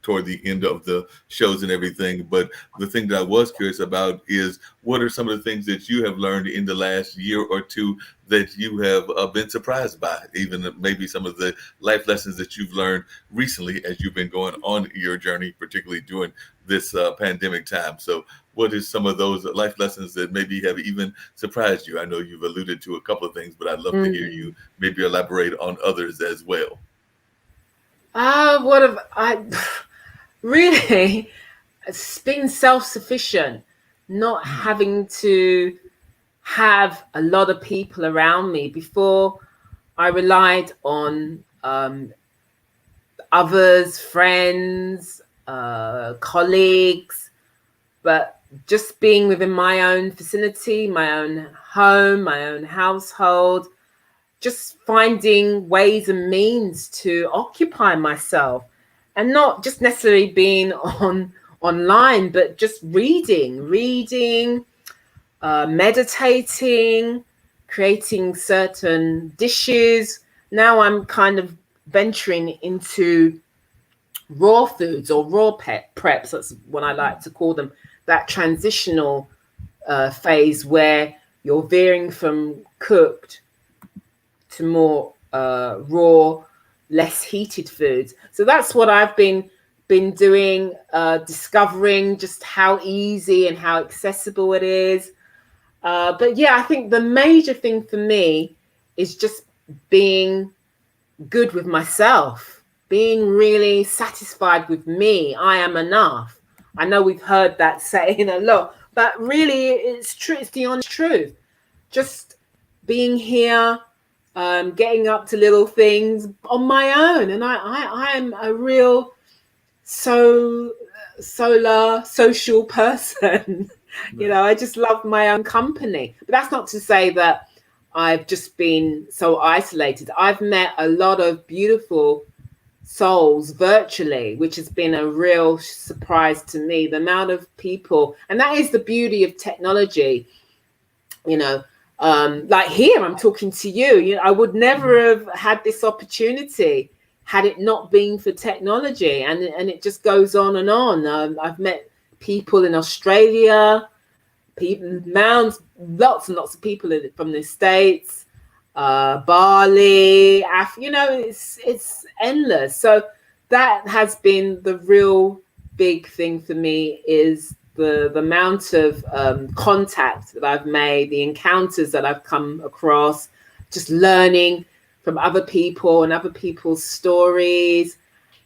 toward the end of the shows and everything. But the thing that I was curious about is, what are some of the things that you have learned in the last year or two that you have been surprised by, even maybe some of the life lessons that you've learned recently as you've been going on your journey, particularly during this pandemic time? So what is some of those life lessons that maybe have even surprised you? I know you've alluded to a couple of things, but I'd love to hear you maybe elaborate on others as well. What have I really being self-sufficient, not having to have a lot of people around me. Before, I relied on others, friends, colleagues, but just being within my own vicinity, my own home, my own household, just finding ways and means to occupy myself, and not just necessarily being online, but just reading, meditating, creating certain dishes. Now I'm kind of venturing into raw foods or raw preps. That's what I like to call them. That transitional phase where you're veering from cooked to more raw, less heated foods. So that's what I've been doing, discovering just how easy and how accessible it is. But yeah, I think the major thing for me is just being good with myself, being really satisfied with me. I am enough. I know we've heard that saying a lot, but really it's true. It's the honest truth. Just being here, getting up to little things on my own. And I am a real so solar social person. Right. I just love my own company. But that's not to say that I've just been so isolated. I've met a lot of beautiful souls virtually, which has been a real surprise to me. The amount of people, and that is the beauty of technology. You know, like here, I'm talking to you. I would never have had this opportunity had it not been for technology, and it just goes on and on. I've met people in Australia, people, mounds, lots and lots of people from the States, Bali, it's endless. So that has been the real big thing for me, is the amount of contact that I've made, the encounters that I've come across, just learning from other people and other people's stories.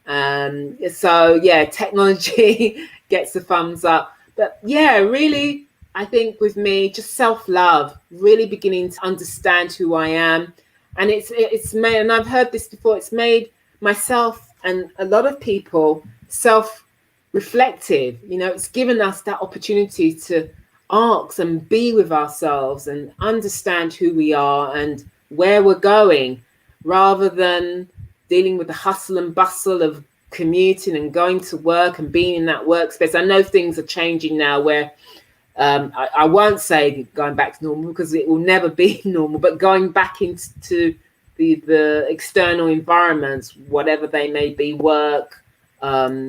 So yeah, technology gets the thumbs up. But yeah, really, I think with me, just self-love, really beginning to understand who I am. And it's made, and I've heard this before, it's made myself and a lot of people self-reflective. It's given us that opportunity to ask and be with ourselves and understand who we are and where we're going, rather than dealing with the hustle and bustle of commuting and going to work and being in that workspace. I know things are changing now where I won't say going back to normal, because it will never be normal, but going back into the external environments, whatever they may be, work,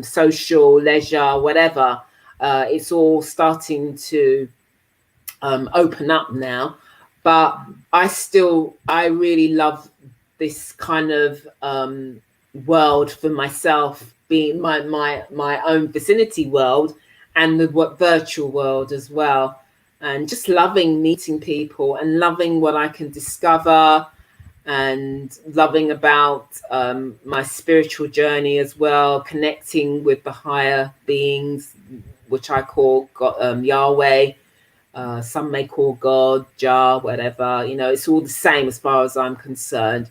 social, leisure, whatever, it's all starting to open up now. But I really love this kind of world for myself, being my own vicinity world, and the virtual world as well. And just loving meeting people and loving what I can discover, and loving about my spiritual journey as well, connecting with the higher beings, which I call God, Yahweh. Some may call God, Jah, whatever. It's all the same as far as I'm concerned.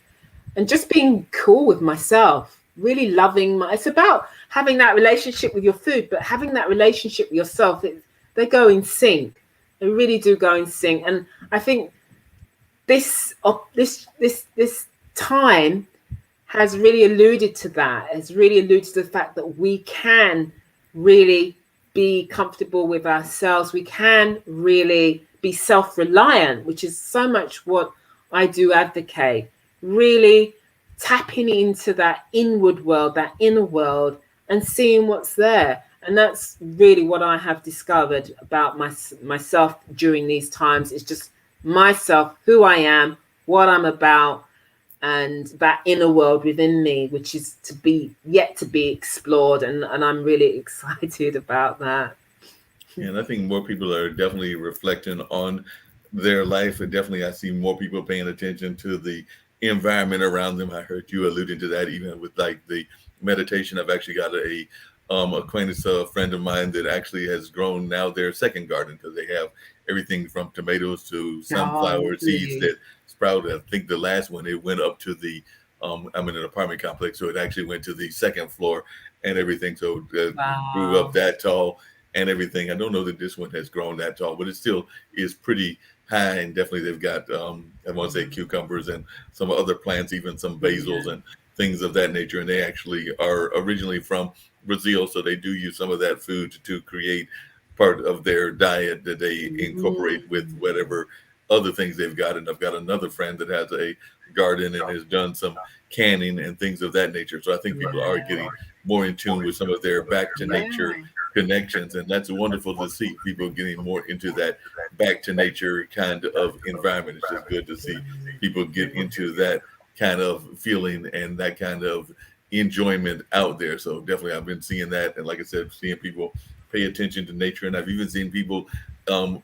And just being cool with myself, really loving it's about having that relationship with your food, but having that relationship with yourself. They go in sync. They really do go in sync. And I think this time has really alluded to that, has really alluded to the fact that we can really be comfortable with ourselves. We can really be self-reliant, which is so much what I do advocate. Really tapping into that inward world, that inner world, and seeing what's there. And that's really what I have discovered about myself during these times. It's just myself, who I am, what I'm about, and that inner world within me, which is yet to be explored. And I'm really excited about that. And I think more people are definitely reflecting on their life. And definitely, I see more people paying attention to the environment around them. I heard you alluding to that, even with like the meditation. I've actually got a acquaintance, a friend of mine that actually has grown now their second garden, because they have everything from tomatoes to Oh, sunflower seeds really? that sprouted. I think the last one, it went up to the I'm in an apartment complex, so it actually went to the second floor and everything. So it grew up Wow. that tall and everything. I don't know that this one has grown that tall, but it still is pretty high. And definitely they've got I want to say cucumbers and some other plants, even some basils Yeah. and things of that nature. And they actually are originally from Brazil, so they do use some of that food to create part of their diet that they Mhm. incorporate with whatever other things they've got. And I've got another friend that has a garden and has done some canning and things of that nature. So I think people are getting more in tune with some of their back to nature Yeah. connections, and that's wonderful to see people getting more into that back to nature kind of environment. It's just good to see people get into that kind of feeling and that kind of enjoyment out there. So definitely I've been seeing that, and like I said, seeing people pay attention to nature. And I've even seen people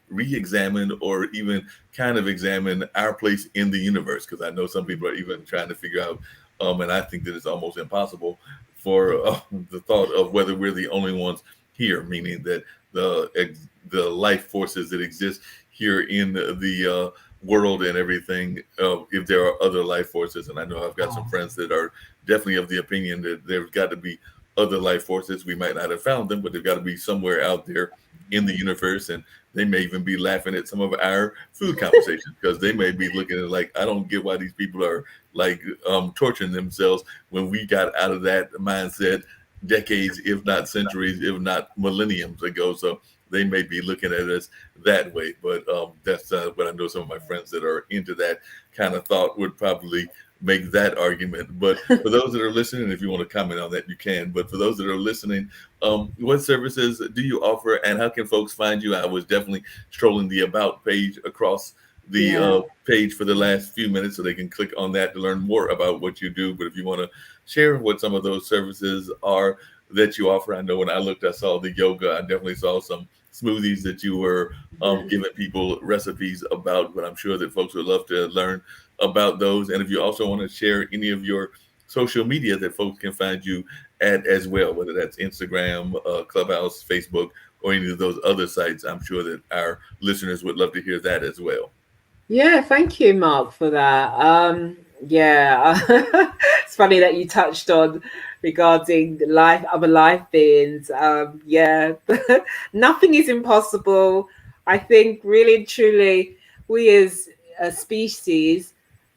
re-examine or even kind of examine our place in the universe, because I know some people are even trying to figure out and I think that it's almost impossible for the thought of whether we're the only ones here, meaning that the life forces that exist here in the world and everything, if there are other life forces. And I know I've got some Oh, friends that are definitely of the opinion that there's got to be other life forces. We might not have found them, but they've got to be somewhere out there in the universe. And they may even be laughing at some of our food conversations because they may be looking at it like, I don't get why these people are like torturing themselves when we got out of that mindset decades, if not centuries, if not millenniums ago. So they may be looking at us that way. But that's what I know some of my friends that are into that kind of thought would probably make that argument. But for those that are listening, if you want to comment on that, you can. But for those that are listening, what services do you offer and how can folks find you? I was definitely strolling the About page across the yeah. page for the last few minutes so they can click on that to learn more about what you do. But if you want to share what some of those services are that you offer, I know when I looked, I saw the yoga. I definitely saw some smoothies that you were giving people recipes about, but I'm sure that folks would love to learn about those. And if you also want to share any of your social media that folks can find you at as well, whether that's Instagram, Clubhouse, Facebook, or any of those other sites, I'm sure that our listeners would love to hear that as well. Yeah, thank you, Mark, for that. Yeah, it's funny that you touched on regarding life, other life beings. Yeah, nothing is impossible. I think really and truly, we as a species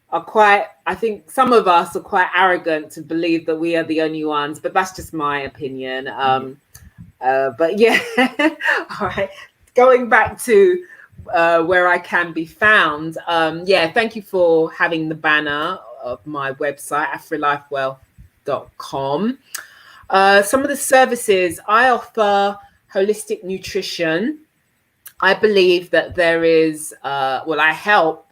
are quite, I think some of us are quite arrogant to believe that we are the only ones, but that's just my opinion. But yeah, all right. Going back to where I can be found. Yeah, thank you for having the banner of my website, afreelifewealth.com. Some of the services I offer: holistic nutrition. I believe that there is, well, I help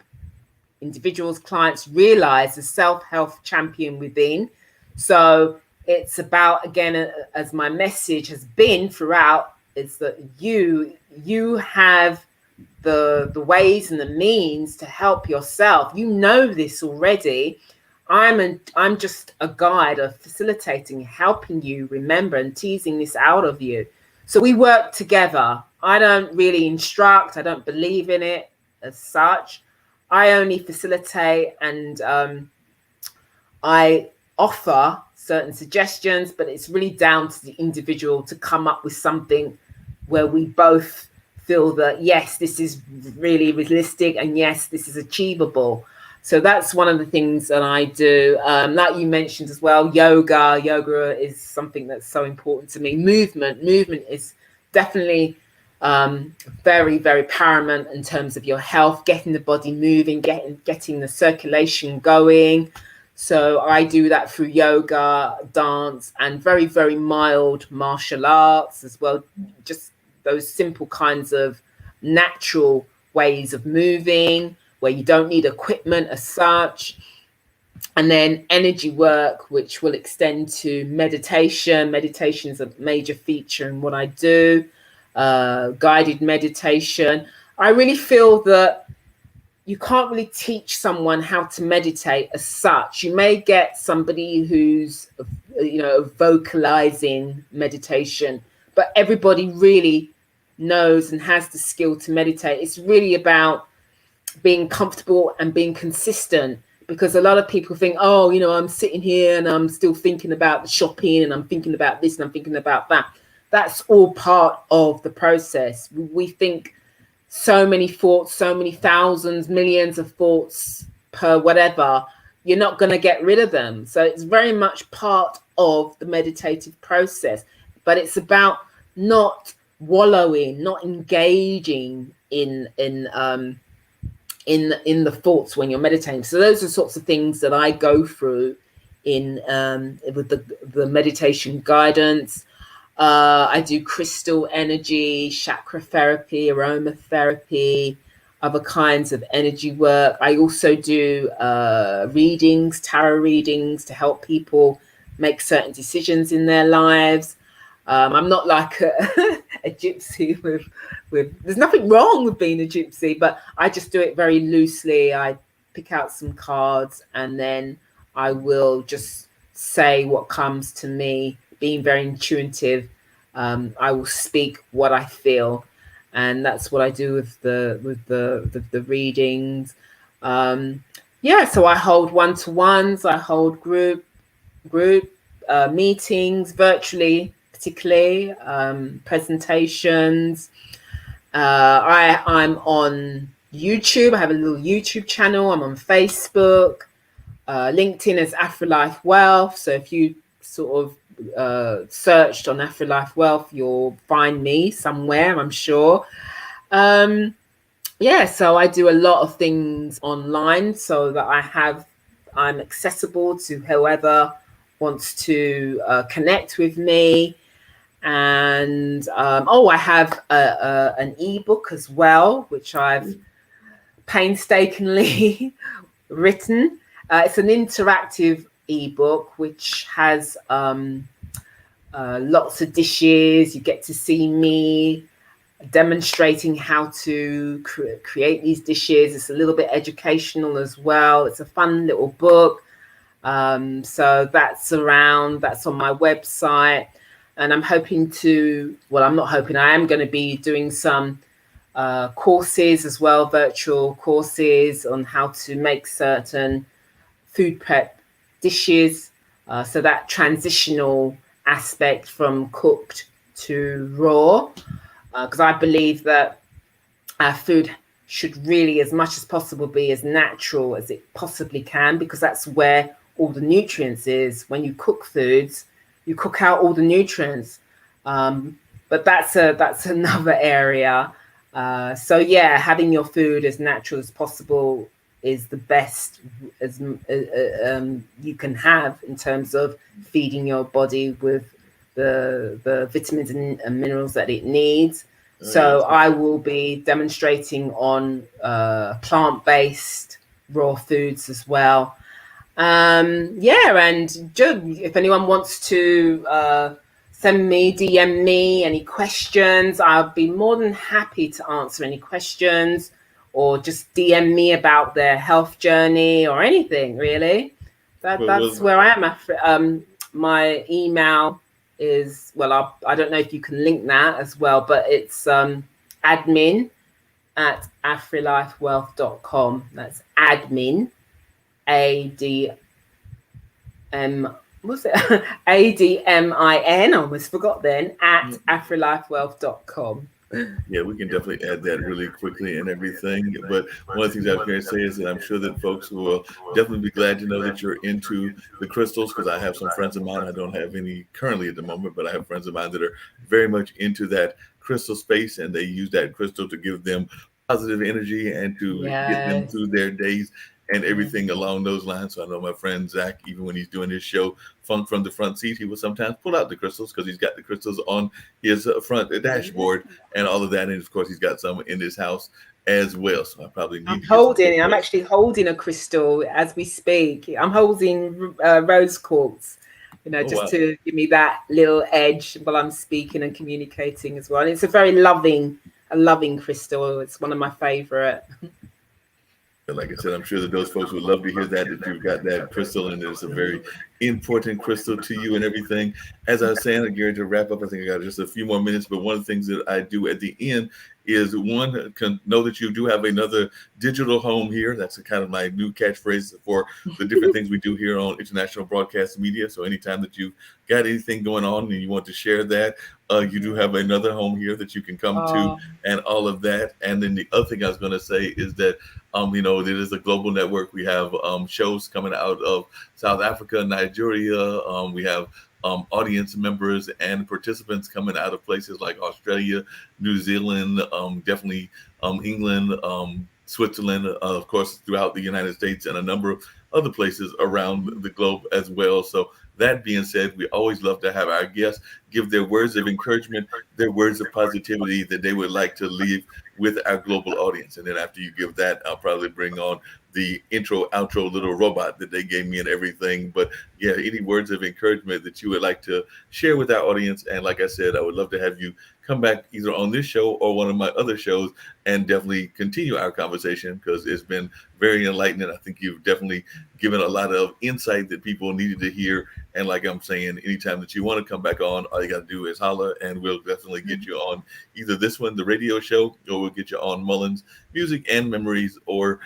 individuals, clients realize the self-health champion within. So it's about, again, as my message has been throughout, is that you have the ways and the means to help yourself. You know this already. I'm just a guide of facilitating, helping you remember and teasing this out of you. So we work together. I don't really instruct. I don't believe in it as such. I only facilitate and I offer certain suggestions, but it's really down to the individual to come up with something where we both feel that, yes, this is really realistic and yes, this is achievable. So that's one of the things that I do. Like you mentioned as well, yoga is something that's so important to me. Movement is definitely very, very paramount in terms of your health, getting the body moving, getting the circulation going. So I do that through yoga, dance, and very, very mild martial arts as well. Just those simple kinds of natural ways of moving where you don't need equipment as such. And then energy work, which will extend to meditation. Meditation is a major feature in what I do. Guided meditation. I really feel that you can't really teach someone how to meditate as such. You may get somebody who's, vocalizing meditation, but everybody really knows and has the skill to meditate. It's really about being comfortable and being consistent, because a lot of people think, oh, I'm sitting here and I'm still thinking about the shopping and I'm thinking about this and I'm thinking about that. That's all part of the process. We think so many thoughts, so many thousands, millions of thoughts per whatever. You're not going to get rid of them. So it's very much part of the meditative process, but it's about not wallowing, not engaging in the thoughts when you're meditating. So those are sorts of things that I go through in with the meditation guidance. I do crystal energy, chakra therapy, aromatherapy, other kinds of energy work. I also do readings, tarot readings, to help people make certain decisions in their lives. I'm not like a gypsy with. There's nothing wrong with being a gypsy, but I just do it very loosely. I pick out some cards and then I will just say what comes to me, being very intuitive. I will speak what I feel. and that's what I do with the readings. Um, yeah, so I hold one-to-ones, I hold group meetings virtually, particularly presentations. I'm on YouTube. I have a little YouTube channel. I'm on Facebook. LinkedIn is Afrelife Wealth. So if you sort of searched on Afrelife Wealth, you'll find me somewhere, I'm sure. Yeah, so I do a lot of things online so that I'm accessible to whoever wants to connect with me. And I have an ebook as well, which I've painstakingly written. It's an interactive ebook which has lots of dishes. You get to see me demonstrating how to create these dishes. It's a little bit educational as well. It's a fun little book. So that's on my website. And I'm I'm not hoping, I am going to be doing some courses as well, virtual courses on how to make certain food prep dishes. So that transitional aspect from cooked to raw, because I believe that our food should really, as much as possible, be as natural as it possibly can, because that's where all the nutrients is. When you cook foods, you cook out all the nutrients. But that's another area. So yeah, having your food as natural as possible is the best as you can have in terms of feeding your body with the vitamins and minerals that it needs. So I will be demonstrating on plant-based raw foods as well. Yeah, and if anyone wants to DM me any questions, I'll be more than happy to answer any questions, or just DM me about their health journey or anything really. That's where I am. My email is, well, I don't know if you can link that as well, but it's admin@afreelifewealth.com. That's admin, ADM, what's it? ADMIN, I almost forgot then, at afreelifewealth.com. Yeah, we can definitely add that really quickly and everything. But one of the things I was going to say is that I'm sure that folks will definitely be glad to know that you're into the crystals, because I have some friends of mine. I don't have any currently at the moment, but I have friends of mine that are very much into that crystal space, and they use that crystal to give them positive energy and to get them Yes. through their days and everything along those lines. So I know my friend Zach, even when he's doing his show, Funk from the Front Seat, he will sometimes pull out the crystals because he's got the crystals on his front dashboard and all of that. And of course, he's got some in his house as well. So I probably need to get some. I'm actually holding a crystal as we speak. I'm holding rose quartz, Oh, just wow. to give me that little edge while I'm speaking and communicating as well. And it's a loving crystal. It's one of my favorite. Like I said, I'm sure that those folks would love to hear that you've got that crystal, and it's a very important crystal to you and everything. As I was saying, I'm geared to wrap up. I think I got just a few more minutes, but one of the things that I do at the end is, one, know that you do have another digital home here. That's kind of my new catchphrase for the different things we do here on International Broadcast Media. So anytime that you've got anything going on and you want to share that, you do have another home here that you can come to, and all of that. And then the other thing I was going to say is that it is a global network. We have shows coming out of South Africa, Nigeria. We have audience members and participants coming out of places like Australia, New Zealand, definitely England, Switzerland, of course, throughout the United States, and a number of other places around the globe as well. So that being said, we always love to have our guests give their words of encouragement, their words of positivity that they would like to leave with our global audience. And then after you give that, I'll probably bring on the intro, outro little robot that they gave me and everything. But yeah, any words of encouragement that you would like to share with our audience. And like I said, I would love to have you come back either on this show or one of my other shows and definitely continue our conversation, because it's been very enlightening. I think you've definitely given a lot of insight that people needed to hear. And like I'm saying, anytime that you want to come back on, all you got to do is holler, and we'll definitely get you on either this one, the radio show, or we'll get you on Mullins Music and Memories, or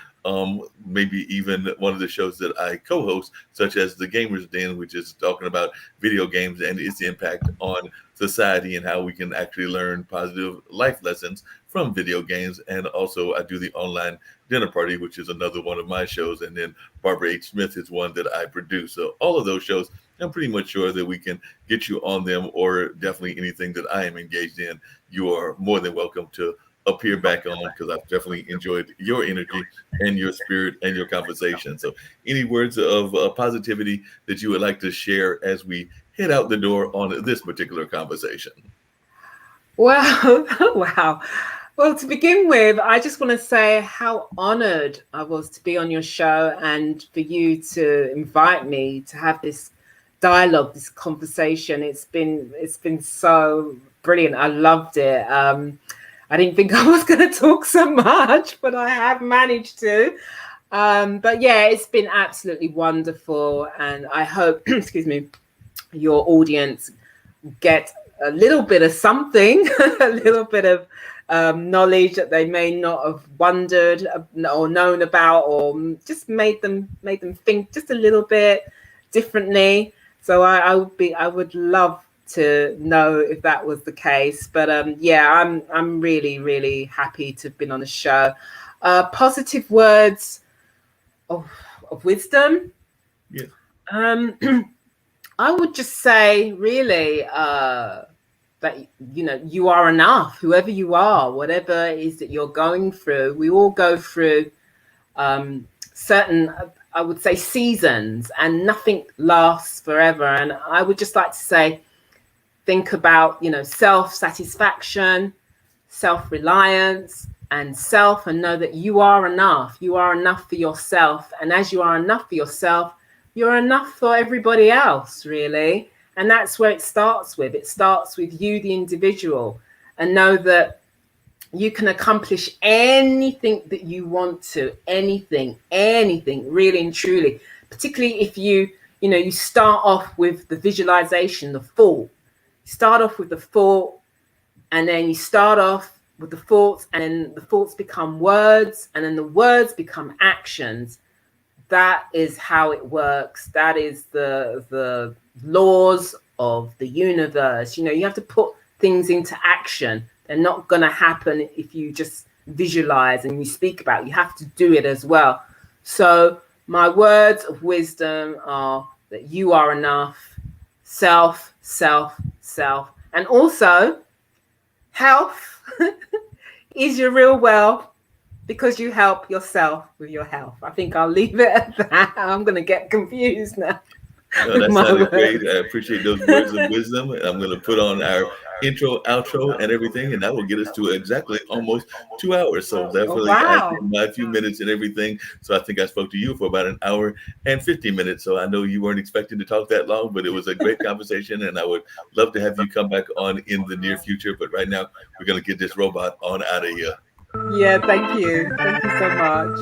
maybe even one of the shows that I co-host, such as the Gamers Den, which is talking about video games and its impact on society and how we can actually learn positive life lessons from video games. And also I do the online dinner party, which is another one of my shows. And then Barbara H. Smith is one that I produce. So all of those shows, I'm pretty much sure that we can get you on them, or definitely anything that I am engaged in. You are more than welcome to appear back on, because I've definitely enjoyed your energy and your spirit and your conversation. So any words of positivity that you would like to share as we head out the door on this particular conversation? Wow. Wow. Well, to begin with, I just want to say how honored I was to be on your show, and for you to invite me to have this dialogue, this conversation. It's been so brilliant. I loved it. I didn't think I was going to talk so much, but I have managed to. But yeah, it's been absolutely wonderful. And I hope, excuse me, your audience get a little bit of something, a little bit of knowledge that they may not have wondered or known about, or just made them think just a little bit differently. So I would love to know if that was the case. But yeah, I'm really, really happy to have been on the show. Positive words of wisdom. Yeah. I would just say really that, you know, you are enough, whoever you are, whatever it is that you're going through. We all go through certain, I would say, seasons, and nothing lasts forever. And I would just like to say, think about, you know, self-satisfaction, self-reliance, and self, and know that you are enough. You are enough for yourself. And as you are enough for yourself, you're enough for everybody else, really. And that's where it starts with. It starts with you, the individual, and know that you can accomplish anything that you want to, anything, really and truly, particularly if you start off with the visualization, the thought. Start off with the thought, and then you start off with the thoughts, and then the thoughts become words, and then the words become actions. That is how it works. That is the laws of the universe. You know, you have to put things into action. They're not going to happen if you just visualize and you speak about it. You have to do it as well. So my words of wisdom are that you are enough. Self, and also health is your real wealth, because you help yourself with your health. I think I'll leave it at that. I'm going to get confused now. No, that sounded great. I appreciate those words of wisdom. I'm going to put on our intro, outro, and everything, and that will get us to exactly almost 2 hours. So definitely my few minutes and everything. So I think I spoke to you for about an hour and 15 minutes. So I know you weren't expecting to talk that long, but it was a great conversation, and I would love to have you come back on in the near future. But right now, we're going to get this robot on out of here. Yeah, thank you. Thank you so much.